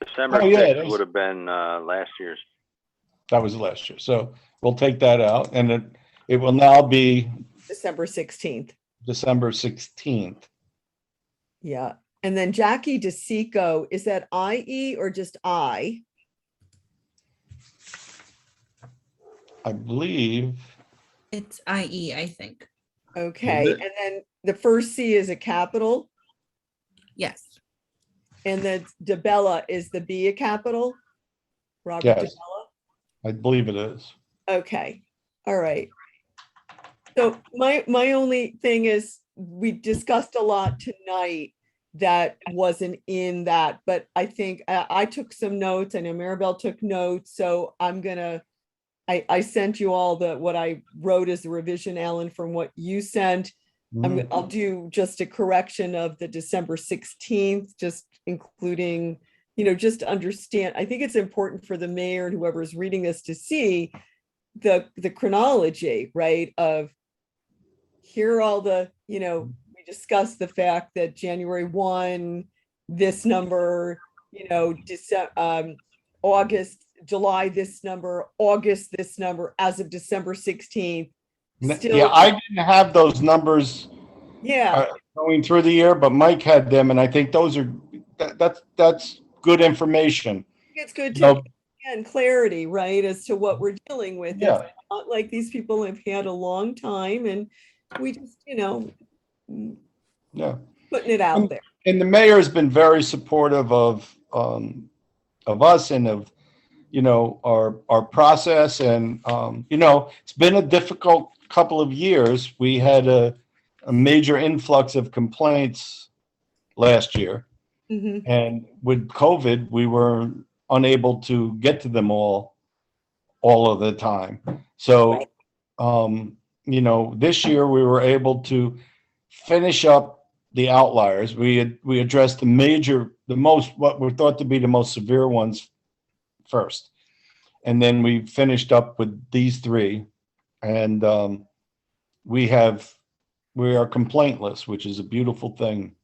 Speaker 5: December
Speaker 2: Oh, yeah,
Speaker 5: 6th
Speaker 2: that's-
Speaker 5: would have been last year's.
Speaker 2: that was last year. So we'll take that out and it will now be
Speaker 4: December 16th.
Speaker 2: December 16th.
Speaker 4: Yeah. And then Jackie DeSico, is that IE or just I?
Speaker 2: I believe,
Speaker 3: It's IE, I think.
Speaker 4: Okay,
Speaker 2: it?
Speaker 4: and then the first C is a capital,
Speaker 3: Yes.
Speaker 4: and then DeBella, is the B a capital? Robert
Speaker 2: Yes.
Speaker 4: DeBella?
Speaker 2: I believe it is.
Speaker 4: Okay, all right. So my only thing is, we discussed a lot tonight that wasn't in that, but I think I took some notes. I know Maribel took notes, so I'm gonna, I sent you all what I wrote as a revision, Alan, from what you sent.
Speaker 2: Mhm.
Speaker 4: I'll do just a correction of the December 16th, just including, just understand. I think it's important for the mayor and whoever's reading this to see the chronology, right? Of here are all the, we discussed the fact that January 1, this number, December, August, July, this number, August, this number, as of December 16th. Still,
Speaker 2: Yeah, I didn't have those numbers
Speaker 4: yeah,
Speaker 2: going through the year, but Mike had them, and I think those are, that's good information.
Speaker 4: it's good
Speaker 2: No.
Speaker 4: to, and clarity, right, as to what we're dealing with.
Speaker 2: Yeah.
Speaker 4: It's not like these people have had a long time, and we just,
Speaker 2: Yeah.
Speaker 4: putting it out there.
Speaker 2: And the mayor has been very supportive of us and of, our process. And, it's been a difficult couple of years. We had a major influx of complaints last year.
Speaker 4: Mhm.
Speaker 2: And with COVID, we were unable to get to them all of the time. So, this year we were able to finish up the outliers. We addressed what were thought to be the most severe ones first. And then we finished up with these three. And we are complaintless, which is a beautiful thing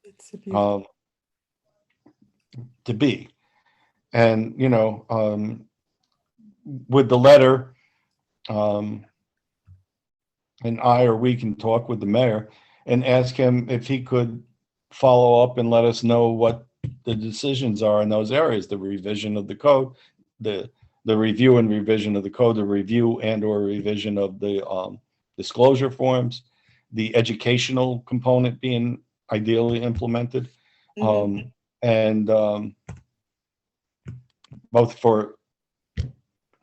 Speaker 4: It's a beautiful,
Speaker 2: to be. And, with the letter, and we can talk with the mayor and ask him if he could follow up and let us know what the decisions are in those areas, the revision of the code, the review and revision of the code, the review and or revision of the disclosure forms, the educational component being ideally implemented,
Speaker 4: Mhm.
Speaker 2: and both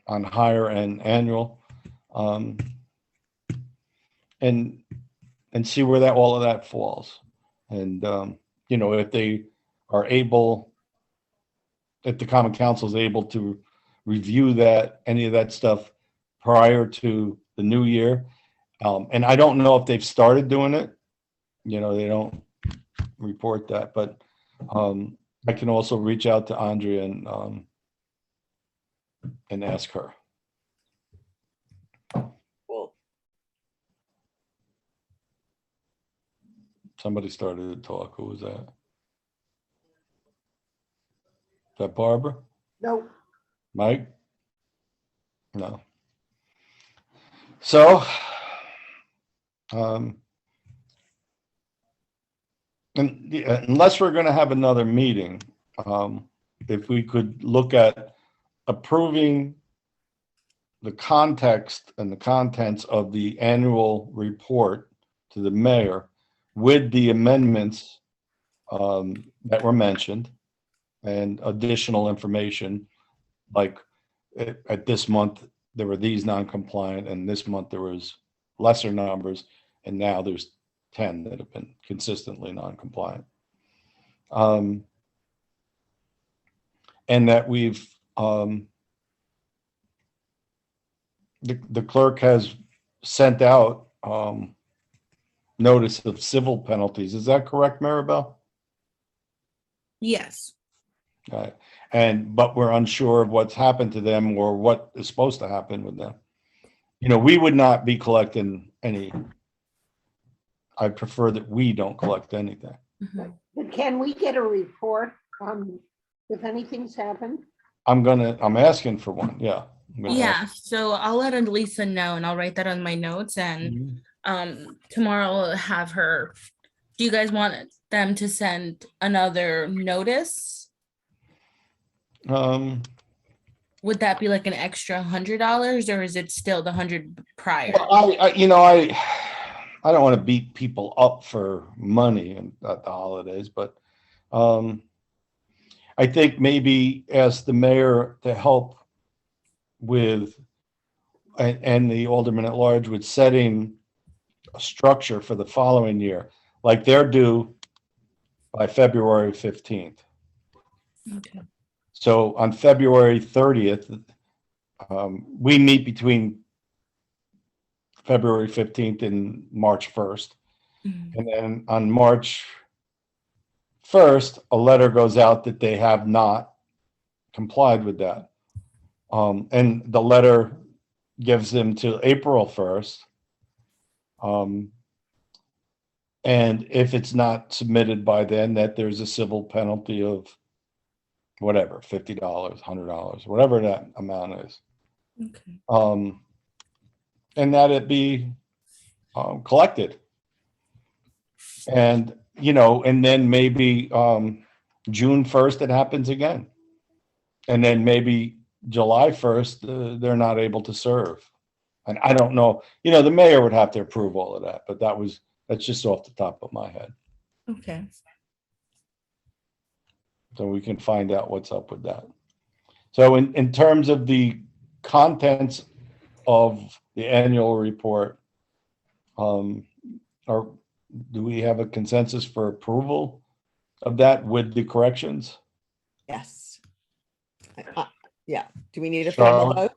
Speaker 2: on higher and annual, and see where all of that falls. And, if they are able, if the Common Council is able to review any of that stuff prior to the new year. And I don't know if they've started doing it. They don't report that, but I can also reach out to Andrea and ask her.
Speaker 4: Cool.
Speaker 2: Somebody started to talk. Who was that? Is that Barbara?
Speaker 1: No,
Speaker 2: Mike? No. So, unless we're going to have another meeting, if we could look at approving the context and the contents of the annual report to the mayor with the amendments that were mentioned and additional information, like at this month, there were these non-compliant, and this month there was lesser numbers, and now there's 10 that have been consistently non-compliant. And that we've, the clerk has sent out notice of civil penalties. Is that correct, Maribel?
Speaker 3: Yes.
Speaker 2: But we're unsure of what's happened to them or what is supposed to happen with them. You know, we would not be collecting any. I prefer that we don't collect anything.
Speaker 3: Mhm.
Speaker 1: But can we get a report if anything's happened?
Speaker 2: I'm asking for one. Yeah.
Speaker 3: Yeah, so I'll let Lisa know and I'll write that on my notes, and tomorrow I'll have her. Do you guys want them to send another notice? Would that be like an extra $100, or is it still the 100 prior?
Speaker 2: Well, I don't want to beat people up for money at the holidays, but I think maybe ask the mayor to help with, and the alderman at large, with setting a structure for the following year. Like they're due by February 15th.
Speaker 3: Okay.
Speaker 2: So on February 30th, we meet between February 15th and March 1st.
Speaker 3: Mhm.
Speaker 2: And then on March 1st, a letter goes out that they have not complied with that. And the letter gives them till April 1st. And if it's not submitted by then, that there's a civil penalty of whatever, $50, $100, whatever that amount is.
Speaker 3: Okay.
Speaker 2: And that it be collected. And, and then maybe June 1st, it happens again. And then maybe July 1st, they're not able to serve. And I don't know, the mayor would have to approve all of that, but that's just off the top of my head.
Speaker 3: Okay.
Speaker 2: So we can find out what's up with that. So in terms of the contents of the annual report, do we have a consensus for approval of that with the corrections?
Speaker 4: Yes. Yeah. Do we need a formal
Speaker 2: Charlotte?
Speaker 4: vote?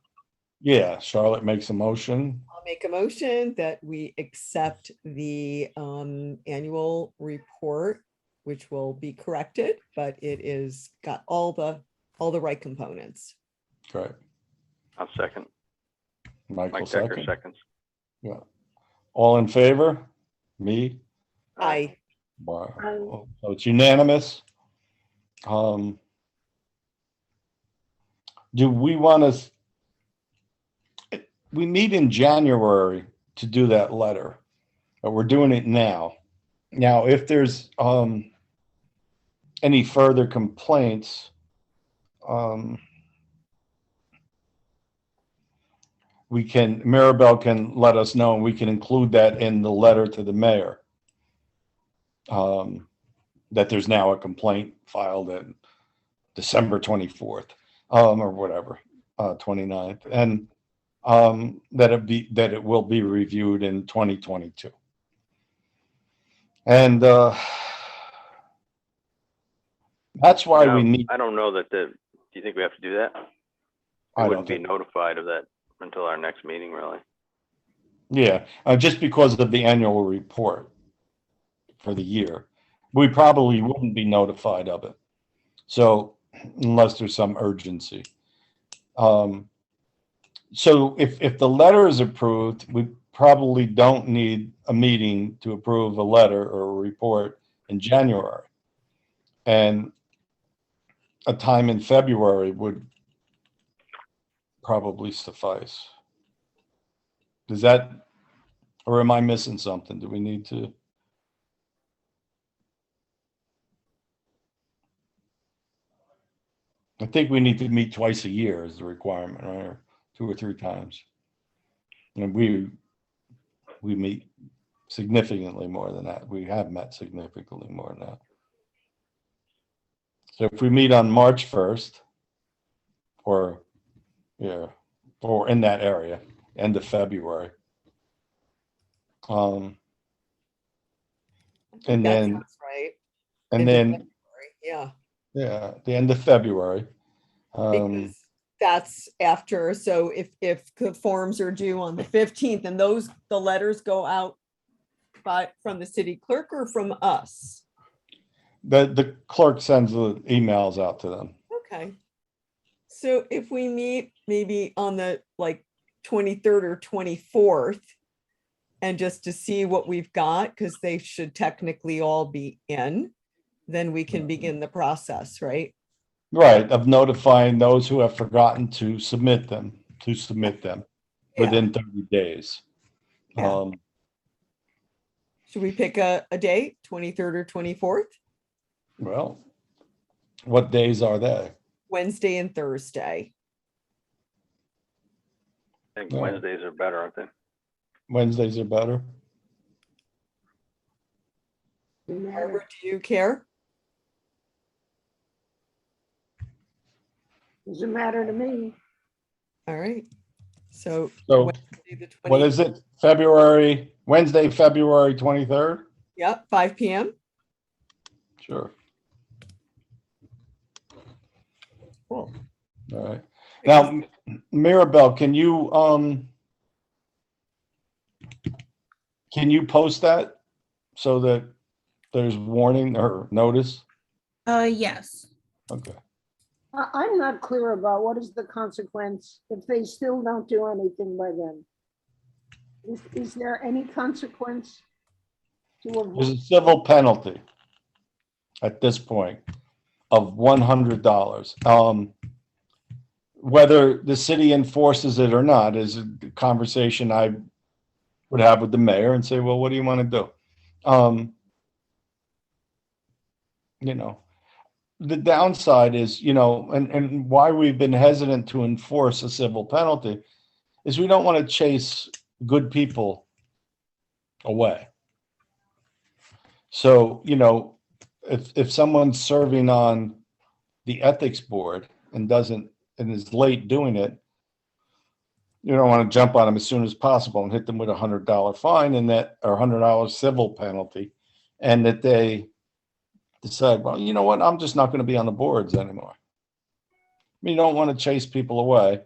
Speaker 2: Yeah, Charlotte makes a motion.
Speaker 4: I'll make a motion that we accept the annual report, which will be corrected, but it is got all the right components.
Speaker 2: Great.
Speaker 5: I'll second.
Speaker 2: Michael
Speaker 5: Mike Decker
Speaker 2: second.
Speaker 5: seconds.
Speaker 2: Yeah. All in favor? Me?
Speaker 4: Aye.
Speaker 2: Wow. So it's unanimous. Do we want to? We meet in January to do that letter, but we're doing it now. Now, if there's any further complaints, Maribel can let us know, and we can include that in the letter to the mayor. That there's now a complaint filed at December 24th, or whatever, 29th, and that it will be reviewed in 2022. And that's why we need.
Speaker 5: I don't know that do you think we have to do that?
Speaker 2: I
Speaker 5: We
Speaker 2: don't
Speaker 5: wouldn't be
Speaker 2: think.
Speaker 5: notified of that until our next meeting, really.
Speaker 2: Yeah, just because of the annual report for the year, we probably wouldn't be notified of it. So unless there's some urgency. So if the letter is approved, we probably don't need a meeting to approve a letter or a report in January. And a time in February would probably suffice. Does that, or am I missing something? Do we need to? I think we need to meet twice a year is the requirement, right? Or 2 or 3 times. And we meet significantly more than that. We have met significantly more than that. So if we meet on March 1st, or, yeah, or in that area, end of February. And
Speaker 4: That
Speaker 2: then,
Speaker 4: sounds right.
Speaker 2: and
Speaker 4: End of
Speaker 2: then,
Speaker 4: February, yeah,
Speaker 2: yeah, the end of February.
Speaker 4: because that's after, so if the forms are due on the 15th and the letters go out from the city clerk or from us?
Speaker 2: The clerk sends the emails out to them.
Speaker 4: Okay. So if we meet maybe on the like 23rd or 24th, and just to see what we've got, because they should technically all be in, then we can begin the process, right?
Speaker 2: Right, of notifying those who have forgotten to submit them,
Speaker 4: Yeah.
Speaker 2: within 30 days.
Speaker 4: Yeah. Should we pick a date, 23rd or 24th?
Speaker 2: Well, what days are they?
Speaker 4: Wednesday and Thursday.
Speaker 5: I think
Speaker 2: No.
Speaker 5: Wednesdays are better, aren't they?
Speaker 2: Wednesdays are better.
Speaker 4: Barbara, do you care?
Speaker 1: Doesn't matter to me.
Speaker 4: All right. So
Speaker 2: So
Speaker 4: Wednesday the
Speaker 2: what
Speaker 4: 20th.
Speaker 2: is it? Wednesday, February 23rd?
Speaker 4: Yep, 5 p.m.
Speaker 2: Sure.
Speaker 4: Cool.
Speaker 2: All right. Now, Mirabelle, can you post that so that there's warning or notice?
Speaker 3: Yes.
Speaker 2: Okay.
Speaker 1: I'm not clear about what is the consequence if they still don't do anything by then. Is there any consequence to
Speaker 2: There's
Speaker 1: avoid?
Speaker 2: a civil penalty at this point of $100. Whether the city enforces it or not is a conversation I would have with the mayor and say, well, what do you want to do? You know, the downside is, and why we've been hesitant to enforce a civil penalty is we don't want to chase good people away. So, if someone's serving on the ethics board and is late doing it, you don't want to jump on them as soon as possible and hit them with $100 fine or $100 civil penalty, and that they decide, well, you know what, I'm just not going to be on the boards anymore. You don't want to chase people away.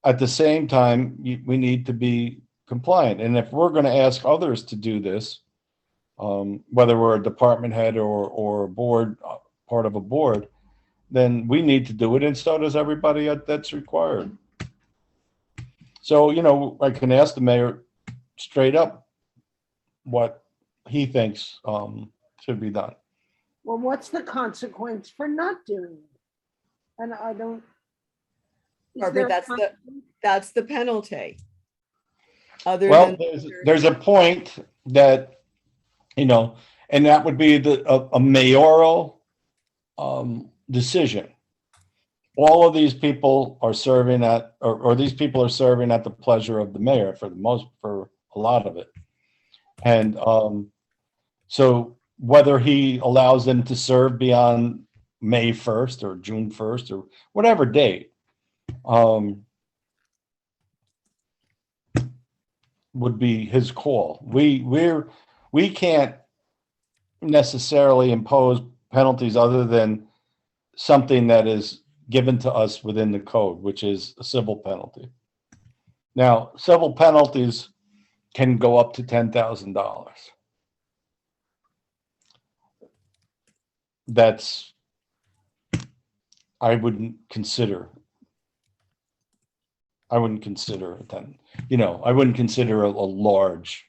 Speaker 2: At the same time, we need to be compliant. And if we're going to ask others to do this, whether we're a department head or a board, part of a board, then we need to do it, and so does everybody that's required. So, I can ask the mayor straight up what he thinks should be done.
Speaker 1: Well, what's the consequence for not doing it? And I don't. is
Speaker 4: Barbara,
Speaker 1: there a
Speaker 4: that's the penalty. Other
Speaker 2: Well,
Speaker 4: than
Speaker 2: there's a point that, and that would be a mayoral decision. All of these people are serving or these people are serving at the pleasure of the mayor for a lot of it. And so whether he allows them to serve beyond May 1st or June 1st or whatever date, would be his call. We can't necessarily impose penalties other than something that is given to us within the code, which is a civil penalty. Now, civil penalties can go up to $10,000. That's, I wouldn't consider a 10, I wouldn't consider a large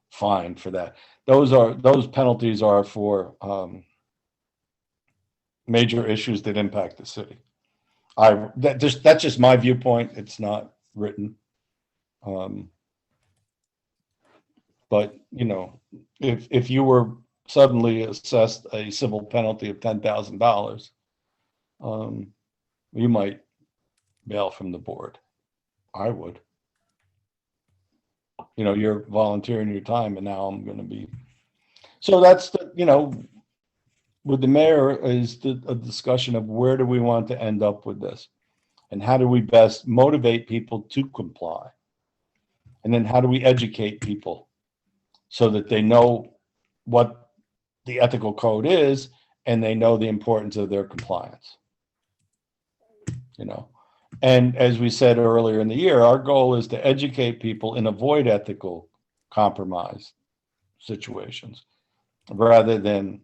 Speaker 2: fine for that. Those penalties are for major issues that impact the city. That's just my viewpoint. It's not written. But if you were suddenly assessed a civil penalty of $10,000, you might bail from the board. I would. You know, you're volunteering your time and now I'm going to be. So that's the, you know, with the mayor is a discussion of where do we want to end up with this? And how do we best motivate people to comply? And then how do we educate people so that they know what the ethical code is and they know the importance of their compliance? You know, and as we said earlier in the year, our goal is to educate people and avoid ethical compromise situations rather than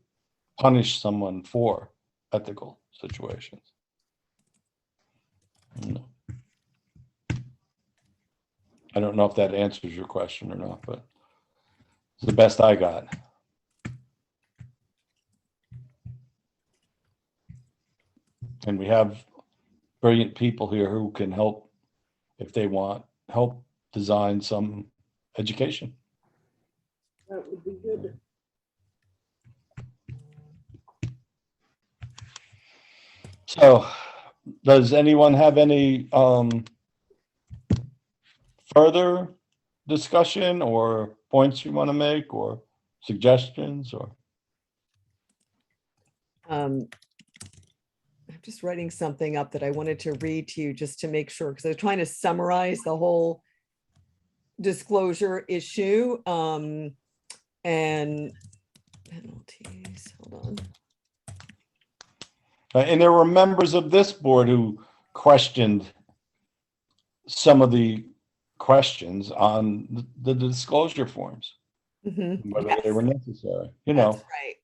Speaker 2: punish someone for ethical situations. You know. I don't know if that answers your question or not, but it's the best I got. And we have brilliant people here who can help, if they want, help design some education.
Speaker 1: That would be good.
Speaker 2: So, does anyone have any further discussion or points you want to make or suggestions or?
Speaker 4: I'm just writing something up that I wanted to read to you just to make sure, because I was trying to summarize the whole disclosure issue. And penalties, hold on.
Speaker 2: And there were members of this board who questioned some of the questions on the disclosure forms, whether they were necessary, you know.
Speaker 4: That's right.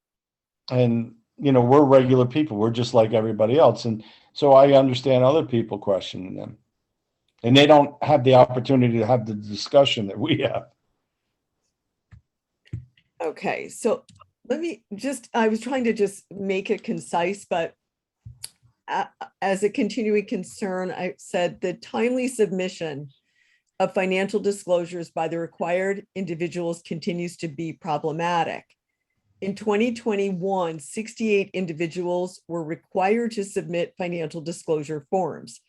Speaker 2: And, you know, we're regular people. We're just like everybody else. And so I understand other people questioning them. And they don't have the opportunity to have the discussion that we have.
Speaker 4: Okay, so let me just, I was trying to just make it concise, but as a continuing concern, I said the timely submission of financial disclosures by the required individuals continues to be problematic. In 2021, 68 individuals were required to submit financial disclosure forms.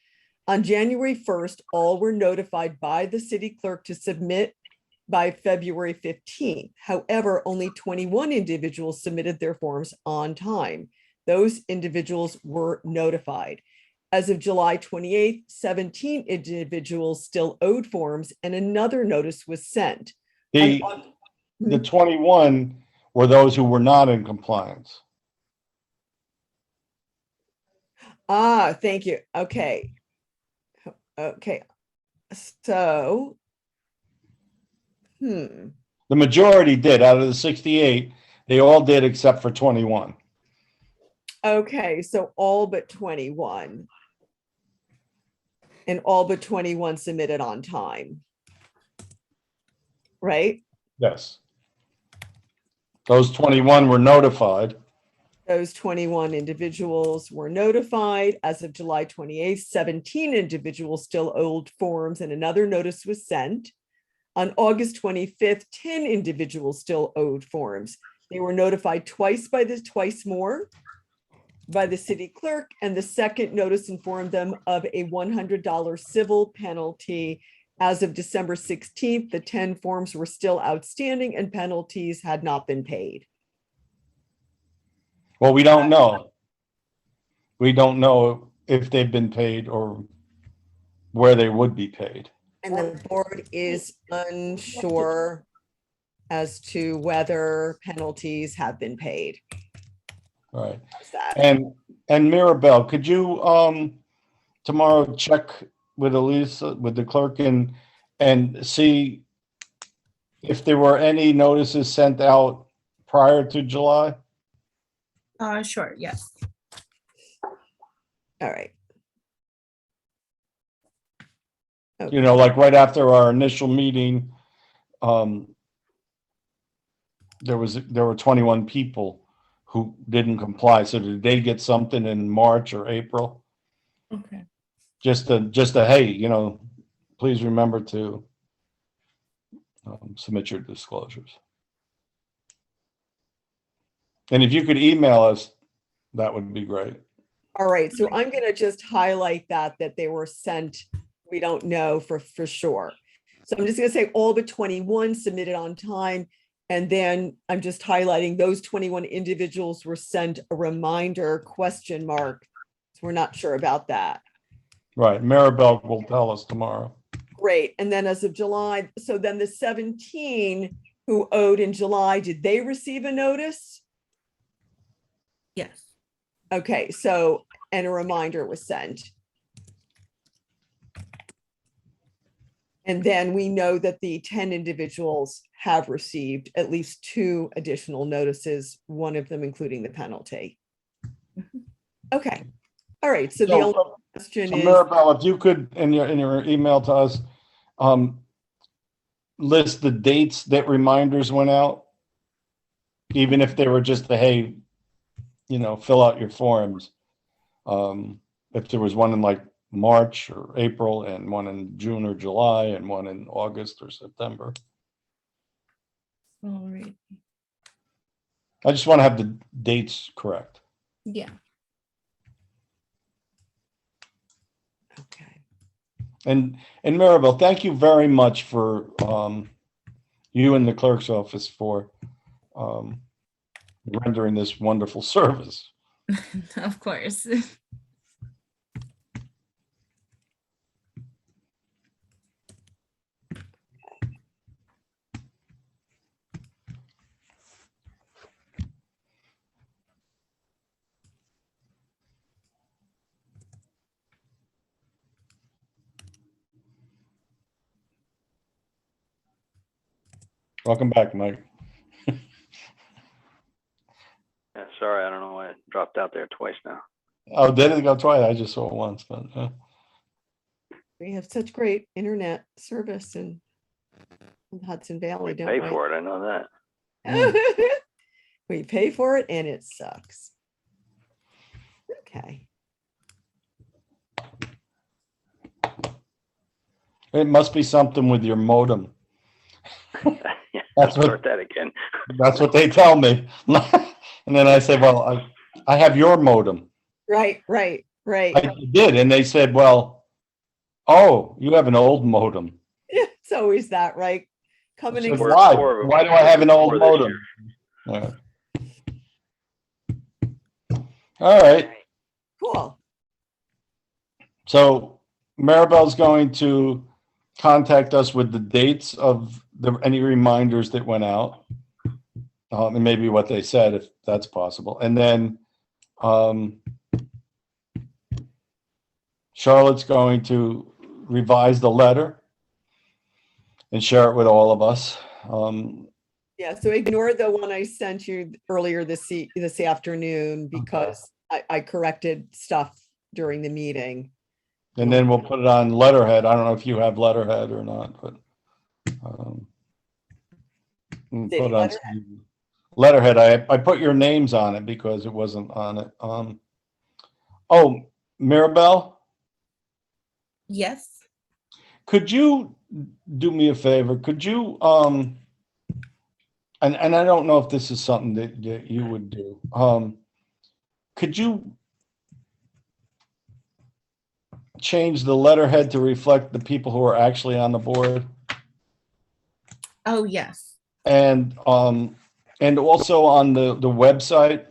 Speaker 4: On January 1st, all were notified by the city clerk to submit by February 15th. However, only 21 individuals submitted their forms on time. Those individuals were notified. As of July 28th, 17 individuals still owed forms and another notice was sent.
Speaker 2: The 21 were those who were not in compliance.
Speaker 4: Ah, thank you. Okay. Okay. So,
Speaker 2: The majority did. Out of the 68, they all did except for 21.
Speaker 4: okay, so all but 21. And all but 21 submitted on time. Right?
Speaker 2: Yes. Those 21 were notified.
Speaker 4: Those 21 individuals were notified. As of July 28th, 17 individuals still owed forms and another notice was sent. On August 25th, 10 individuals still owed forms. They were notified twice more by the city clerk, and the second notice informed them of a $100 civil penalty. As of December 16th, the 10 forms were still outstanding and penalties had not been paid.
Speaker 2: Well, we don't know. We don't know if they've been paid or where they would be paid.
Speaker 4: And the board is unsure as to whether penalties have been paid.
Speaker 2: Right.
Speaker 4: How's that?
Speaker 2: And Mirabelle, could you tomorrow check with Elisa, with the clerk, and see if there were any notices sent out prior to July?
Speaker 3: Sure, yes.
Speaker 4: All right. Okay.
Speaker 2: You know, like right after our initial meeting, there were 21 people who didn't comply. So did they get something in March or April?
Speaker 3: Okay.
Speaker 2: Just a hey, you know, please remember to submit your disclosures. And if you could email us, that would be great.
Speaker 4: All right, so I'm gonna just highlight that they were sent, we don't know for sure. So I'm just gonna say all but 21 submitted on time. And then I'm just highlighting those 21 individuals were sent a reminder question mark. So we're not sure about that.
Speaker 2: Right, Maribel will tell us tomorrow.
Speaker 4: Great. And then as of July, so then the 17 who owed in July, did they receive a notice?
Speaker 3: Yes.
Speaker 4: Okay, so, and a reminder was sent. And then we know that the 10 individuals have received at least 2 additional notices, one of them including the penalty. Okay, all right, so the
Speaker 2: So-
Speaker 4: only question
Speaker 2: So
Speaker 4: is,
Speaker 2: Maribel, if you could, in your email to us, list the dates that reminders went out, even if they were just the, hey, fill out your forms. If there was one in like March or April and one in June or July and one in August or September.
Speaker 3: All right.
Speaker 2: I just want to have the dates correct.
Speaker 3: Yeah.
Speaker 4: okay,
Speaker 2: And Maribel, thank you very much for you and the clerk's office for rendering this wonderful service.
Speaker 3: Of course.
Speaker 2: Welcome back, Mike.
Speaker 5: Yeah, sorry, I don't know why it dropped out there twice now.
Speaker 2: Oh, did it go twice? I just saw it once, but
Speaker 4: we have such great internet service in Hudson Valley,
Speaker 5: We
Speaker 4: don't
Speaker 5: pay
Speaker 4: we?
Speaker 5: for it, I know that.
Speaker 4: We pay for it and it sucks. Okay,
Speaker 2: it must be something with your modem.
Speaker 5: Yeah,
Speaker 2: That's what-
Speaker 5: start that again.
Speaker 2: That's what they tell me. And then I say, well, I have your modem.
Speaker 4: right.
Speaker 2: I did. And they said, well, oh, you have an old modem.
Speaker 4: It's always that, right? Coming
Speaker 2: So
Speaker 4: and
Speaker 5: We're-
Speaker 2: why?
Speaker 5: we're-
Speaker 2: Why do I have an old
Speaker 5: we're this
Speaker 2: modem? Yeah. All right.
Speaker 4: cool.
Speaker 2: So Maribel's going to contact us with the dates of any reminders that went out. And maybe what they said, if that's possible. And then Charlotte's going to revise the letter and share it with all of us.
Speaker 4: Yeah, so ignore the one I sent you earlier this afternoon because I corrected stuff during the meeting.
Speaker 2: And then we'll put it on letterhead. I don't know if you have letterhead or not, but we'll
Speaker 4: City
Speaker 2: put it on letterhead. I put your names on it because it wasn't on it. Oh, Maribel,
Speaker 3: Yes.
Speaker 2: could you do me a favor? Could you and I don't know if this is something that you would do. Could you change the letterhead to reflect the people who are actually on the board?
Speaker 3: Oh, yes.
Speaker 2: And also on the website,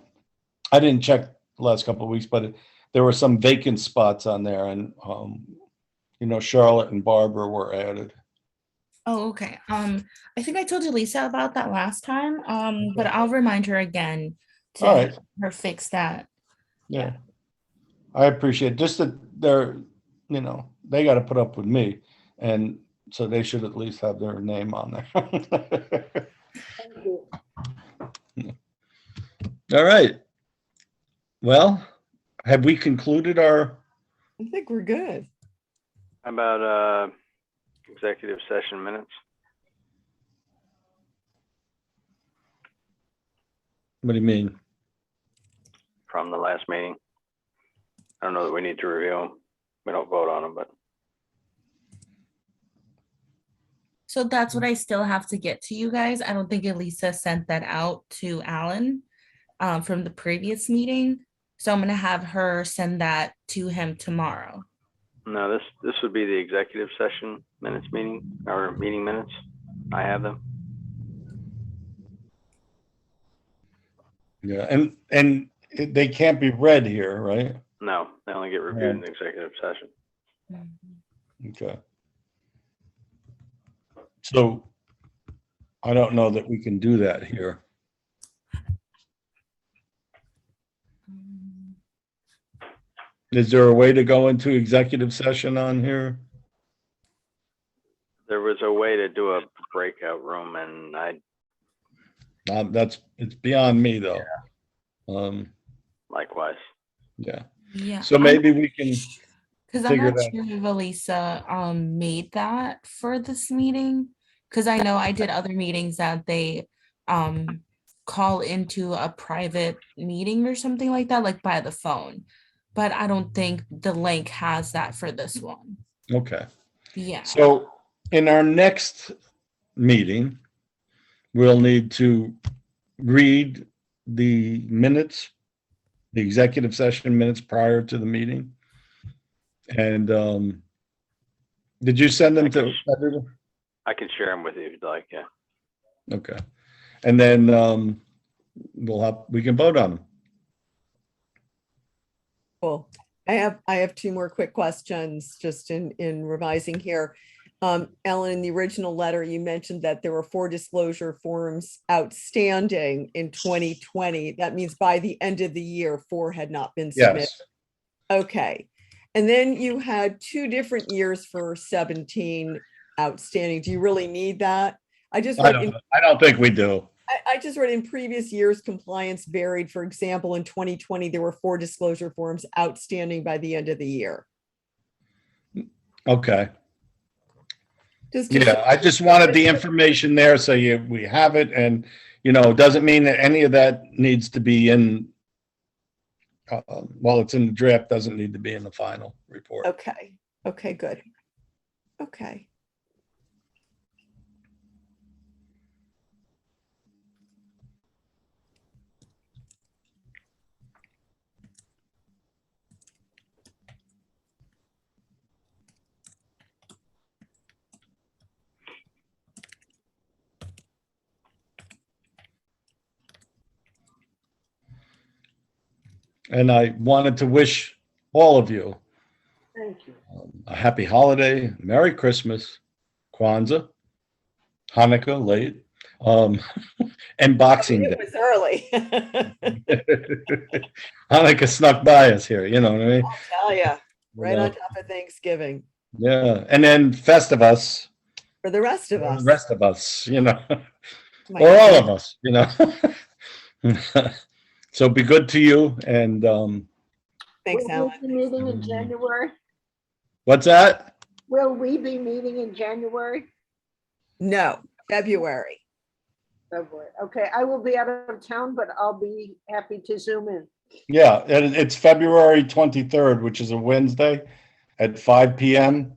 Speaker 2: I didn't check the last couple of weeks, but there were some vacant spots on there, and Charlotte and Barbara were added.
Speaker 3: Oh, okay. I think I told Elisa about that last time. But I'll remind her again to
Speaker 2: All right.
Speaker 3: have her fix that.
Speaker 2: Yeah, I appreciate it. Just that they're, they got to put up with me, and so they should at least have their name on there. All right. Well, have we concluded our?
Speaker 4: I think we're good.
Speaker 5: How about executive session minutes?
Speaker 2: What do you mean?
Speaker 5: From the last meeting? I don't know that we need to review them. We don't vote on them, but
Speaker 3: So that's what I still have to get to you guys. I don't think Elisa sent that out to Alan from the previous meeting. So I'm gonna have her send that to him tomorrow.
Speaker 5: No, this would be the executive session minutes meeting, or meeting minutes. I have them.
Speaker 2: Yeah, and they can't be read here, right?
Speaker 5: No, they only get reviewed in the executive session.
Speaker 2: Okay. So I don't know that we can do that here. Is there a way to go into executive session on here?
Speaker 5: There was a way to do a breakout room, and
Speaker 2: It's beyond me though.
Speaker 5: likewise.
Speaker 2: Yeah.
Speaker 3: Yeah.
Speaker 2: So maybe we can,
Speaker 3: Because I'm
Speaker 2: figure
Speaker 3: not
Speaker 2: that-
Speaker 3: sure if Elisa made that for this meeting. Because I know I did other meetings that they call into a private meeting or something like that, like by the phone. But I don't think the link has that for this one.
Speaker 2: okay.
Speaker 3: Yeah.
Speaker 2: So in our next meeting, we'll need to read the minutes, the executive session minutes prior to the meeting. And did you send them to everyone?
Speaker 5: I can share them with you if you'd like. Yeah.
Speaker 2: Okay. And then we can vote on them.
Speaker 4: Cool. I have two more quick questions just in revising here. Ellen, in the original letter, you mentioned that there were 4 disclosure forms outstanding in 2020. That means by the end of the year, 4 had not been submitted.
Speaker 2: Yes.
Speaker 4: Okay. And then you had 2 different years for 17 outstanding. Do you really need that? I just
Speaker 2: I
Speaker 4: read
Speaker 2: don't think we do.
Speaker 4: I just read in previous years, compliance varied. For example, in 2020, there were 4 disclosure forms outstanding by the end of the year.
Speaker 2: Okay.
Speaker 4: Just
Speaker 2: Yeah, I just wanted the information there so we have it, and it doesn't mean that any of that needs to be in, while it's in the draft, doesn't need to be in the final report.
Speaker 4: Okay. Okay, good. Okay.
Speaker 2: And I wanted to wish all of you
Speaker 1: Thank you.
Speaker 2: a happy holiday, Merry Christmas, Kwanzaa, Hanukkah late, and Boxing
Speaker 4: It
Speaker 2: Day.
Speaker 4: was early.
Speaker 2: Hanukkah snuck by us here, you know what I mean?
Speaker 4: Tell ya, right
Speaker 2: Yeah.
Speaker 4: on top of Thanksgiving
Speaker 2: Yeah, and then Festivus,
Speaker 4: for the rest of
Speaker 2: for
Speaker 4: us.
Speaker 2: the rest of us,
Speaker 4: My
Speaker 2: or all
Speaker 4: goodness.
Speaker 2: of us. So be good to you, and
Speaker 4: Thanks,
Speaker 1: Will
Speaker 4: Alan.
Speaker 1: we be meeting in January?
Speaker 2: what's that?
Speaker 1: Will we be meeting in January?
Speaker 4: No, February.
Speaker 1: February. Okay, I will be out of town, but I'll be happy to Zoom in.
Speaker 2: Yeah, and it's February 23rd, which is a Wednesday at 5 p.m.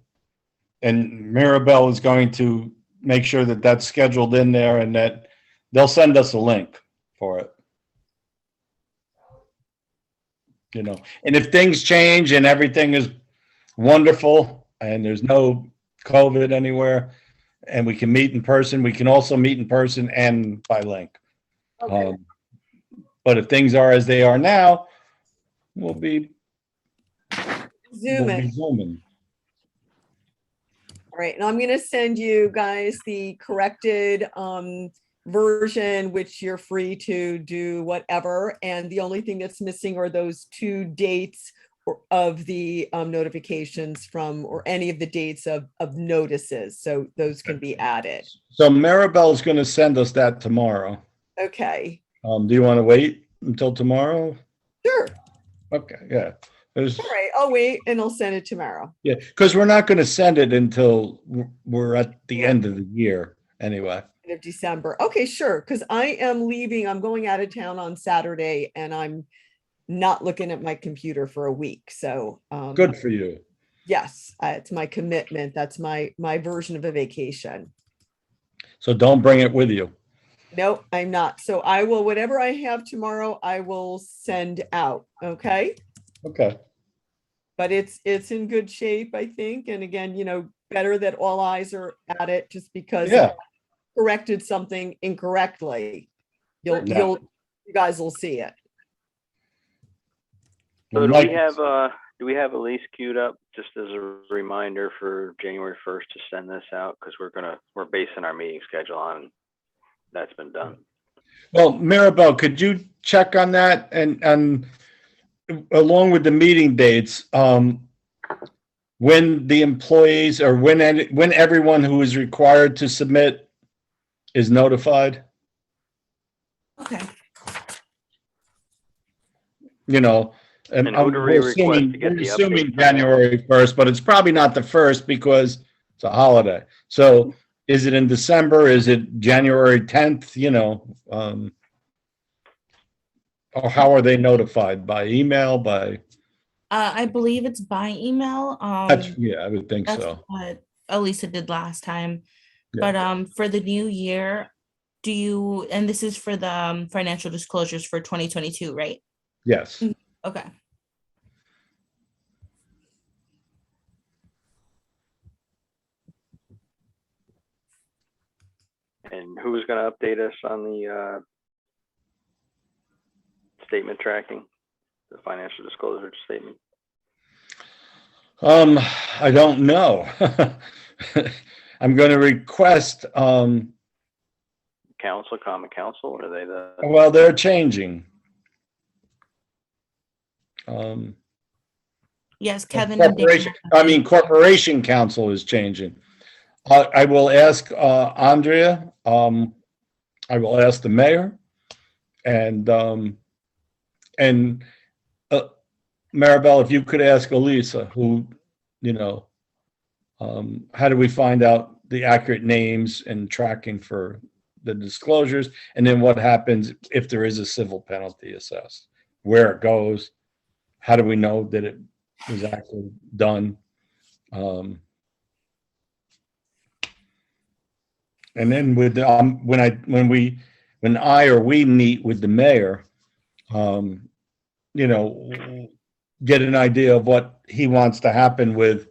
Speaker 2: And Mirabelle is going to make sure that that's scheduled in there and that they'll send us a link for it. And if things change and everything is wonderful and there's no COVID anywhere and we can meet in person, we can also meet in person and by link.
Speaker 1: Okay,
Speaker 2: But if things are as they are now, we'll be
Speaker 4: Zooming.
Speaker 2: zooming.
Speaker 4: All right, and I'm gonna send you guys the corrected version, which you're free to do whatever. And the only thing that's missing are those 2 dates of the notifications from, or any of the dates of notices. So those can be added.
Speaker 2: So Maribel's going to send us that tomorrow.
Speaker 4: Okay,
Speaker 2: Do you want to wait until tomorrow?
Speaker 4: sure.
Speaker 2: Okay, yeah.
Speaker 4: All right, I'll wait and I'll send it tomorrow.
Speaker 2: Yeah, because we're not going to send it until we're at the end of the year anyway.
Speaker 4: Of December. Okay, sure. Because I am leaving. I'm going out of town on Saturday and I'm not looking at my computer for a week. So
Speaker 2: Good for you.
Speaker 4: yes, it's my commitment. That's my version of a vacation.
Speaker 2: So don't bring it with you.
Speaker 4: No, I'm not. So I will, whatever I have tomorrow, I will send out, okay?
Speaker 2: Okay.
Speaker 4: But it's in good shape, I think. And again, better that all eyes are at it just because if
Speaker 2: Yeah.
Speaker 4: I corrected something incorrectly, you'll,
Speaker 2: Yeah.
Speaker 4: you'll, you guys will see it.
Speaker 5: So
Speaker 2: Mike-
Speaker 5: do we have Elise queued up just as a reminder for January 1st to send this out? Because we're basing our meeting schedule on that's been done.
Speaker 2: Well, Maribel, could you check on that and along with the meeting dates, when the employees or when everyone who is required to submit is notified?
Speaker 3: Okay.
Speaker 2: And
Speaker 5: And who do we request to get
Speaker 2: we're
Speaker 5: the
Speaker 2: assuming
Speaker 5: updates on that?
Speaker 2: January 1st, but it's probably not the 1st because it's a holiday. So is it in December? Is it January 10th? Or how are they notified? By email, by?
Speaker 3: I believe it's by email.
Speaker 2: Yeah, I would think
Speaker 3: That's
Speaker 2: so.
Speaker 3: what Elisa did last time.
Speaker 2: Yeah.
Speaker 3: But for the new year, and this is for the financial disclosures for 2022, right?
Speaker 2: Yes.
Speaker 3: Okay.
Speaker 5: And who's going to update us on the statement tracking, the financial disclosure statement?
Speaker 2: I don't know. I'm going to request,
Speaker 5: Council, common council, or are they the?
Speaker 2: well, they're changing.
Speaker 3: Yes, Kevin and
Speaker 2: Corporation,
Speaker 3: Dan.
Speaker 2: Corporation Council is changing. I will ask Andrea, I will ask the mayor, and Maribel, if you could ask Elisa, who, how do we find out the accurate names and tracking for the disclosures? And then what happens if there is a civil penalty assessed? Where it goes? How do we know that it was actually done? And then with when I or we meet with the mayor, get an idea of what he wants to happen with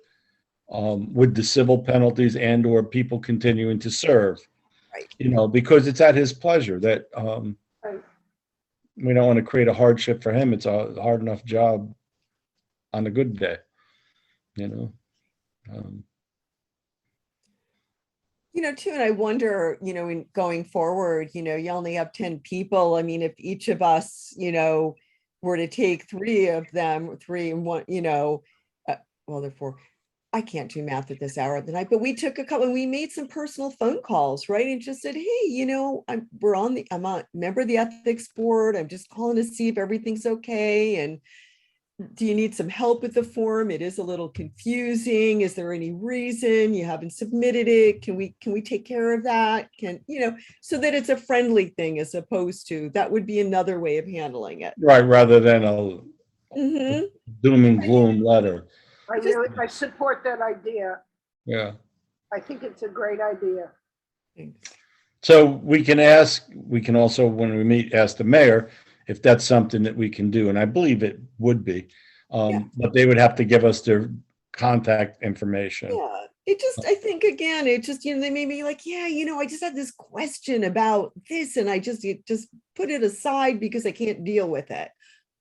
Speaker 2: the civil penalties and or people continuing to serve.
Speaker 4: Right.
Speaker 2: Because it's at his pleasure that
Speaker 1: Right.
Speaker 2: we don't want to create a hardship for him. It's a hard enough job on a good day,
Speaker 4: Too, and I wonder, in going forward, you only have 10 people. I mean, if each of us, were to take three and one, well, they're four. I can't do math at this hour of the night, but we took we made some personal phone calls, right? And just said, hey, I'm a member of the ethics board. I'm just calling to see if everything's okay. And do you need some help with the form? It is a little confusing. Is there any reason you haven't submitted it? Can we take care of that? So that it's a friendly thing as opposed to, that would be another way of handling it.
Speaker 2: right, rather than a
Speaker 4: Mhm.
Speaker 2: doom and gloom letter.
Speaker 1: I support that idea.
Speaker 2: Yeah.
Speaker 1: I think it's a great idea.
Speaker 2: So we can also, when we meet, ask the mayor if that's something that we can do. And I believe it would be, but they would have to give us their contact information.
Speaker 4: Yeah, I think again, they may be like, I just had this question about this and I just put it aside because I can't deal with it.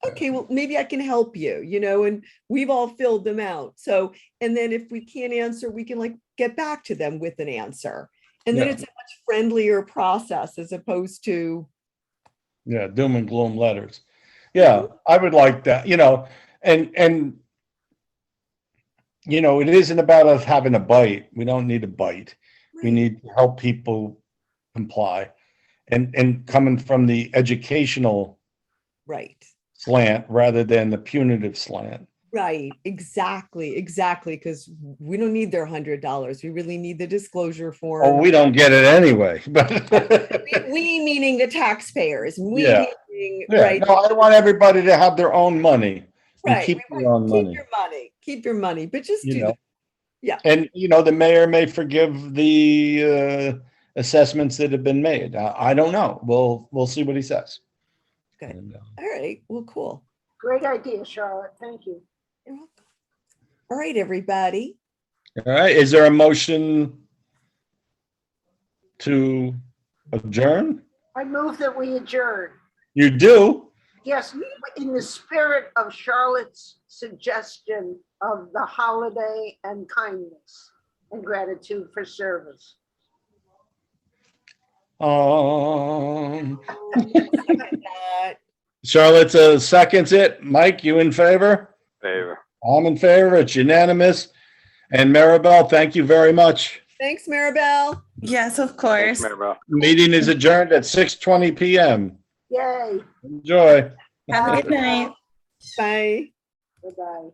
Speaker 4: Okay, well, maybe I can help you, and we've all filled them out. So, and then if we can't answer, we can get back to them with an answer. And then it's a much friendlier process as opposed to.
Speaker 2: Yeah, doom and gloom letters. Yeah, I would like that, and it isn't about us having a bite. We don't need a bite. We
Speaker 4: Right.
Speaker 2: need to help people comply. And coming from the educational
Speaker 4: Right.
Speaker 2: slant rather than the punitive slant.
Speaker 4: Right, exactly. Because we don't need their $100. We really need the disclosure form.
Speaker 2: Oh, we don't get it anyway, but.
Speaker 4: We meaning the taxpayers.
Speaker 2: Yeah.
Speaker 4: Meaning,
Speaker 2: Yeah,
Speaker 4: right.
Speaker 2: no, I want everybody to have their own money. And
Speaker 4: Right.
Speaker 2: keep
Speaker 4: We
Speaker 2: their own
Speaker 4: want-
Speaker 2: money.
Speaker 4: Keep your money, but just
Speaker 2: You
Speaker 4: do
Speaker 2: know.
Speaker 4: that. Yeah.
Speaker 2: And, the mayor may forgive the assessments that have been made. I don't know. We'll see what he says.
Speaker 4: Good.
Speaker 2: And,
Speaker 4: All right, well, cool.
Speaker 1: Great idea, Charlotte. Thank you.
Speaker 4: You're welcome. All right, everybody.
Speaker 2: all right, is there a motion to adjourn?
Speaker 1: I move that we adjourn.
Speaker 2: You do?
Speaker 1: Yes, in the spirit of Charlotte's suggestion of the holiday and kindness and gratitude for service.
Speaker 2: Charlotte seconds it. Mike, you in favor?
Speaker 5: Favor.
Speaker 2: I'm in favor. It's unanimous. And Maribel, thank you very much.
Speaker 4: Thanks, Maribel.
Speaker 3: Yes, of
Speaker 5: Thanks,
Speaker 3: course.
Speaker 5: Maribel.
Speaker 2: Meeting is adjourned at 6:20 PM.
Speaker 1: Yay.
Speaker 2: Enjoy.
Speaker 3: Have a good night.
Speaker 4: Bye.
Speaker 1: Bye-bye.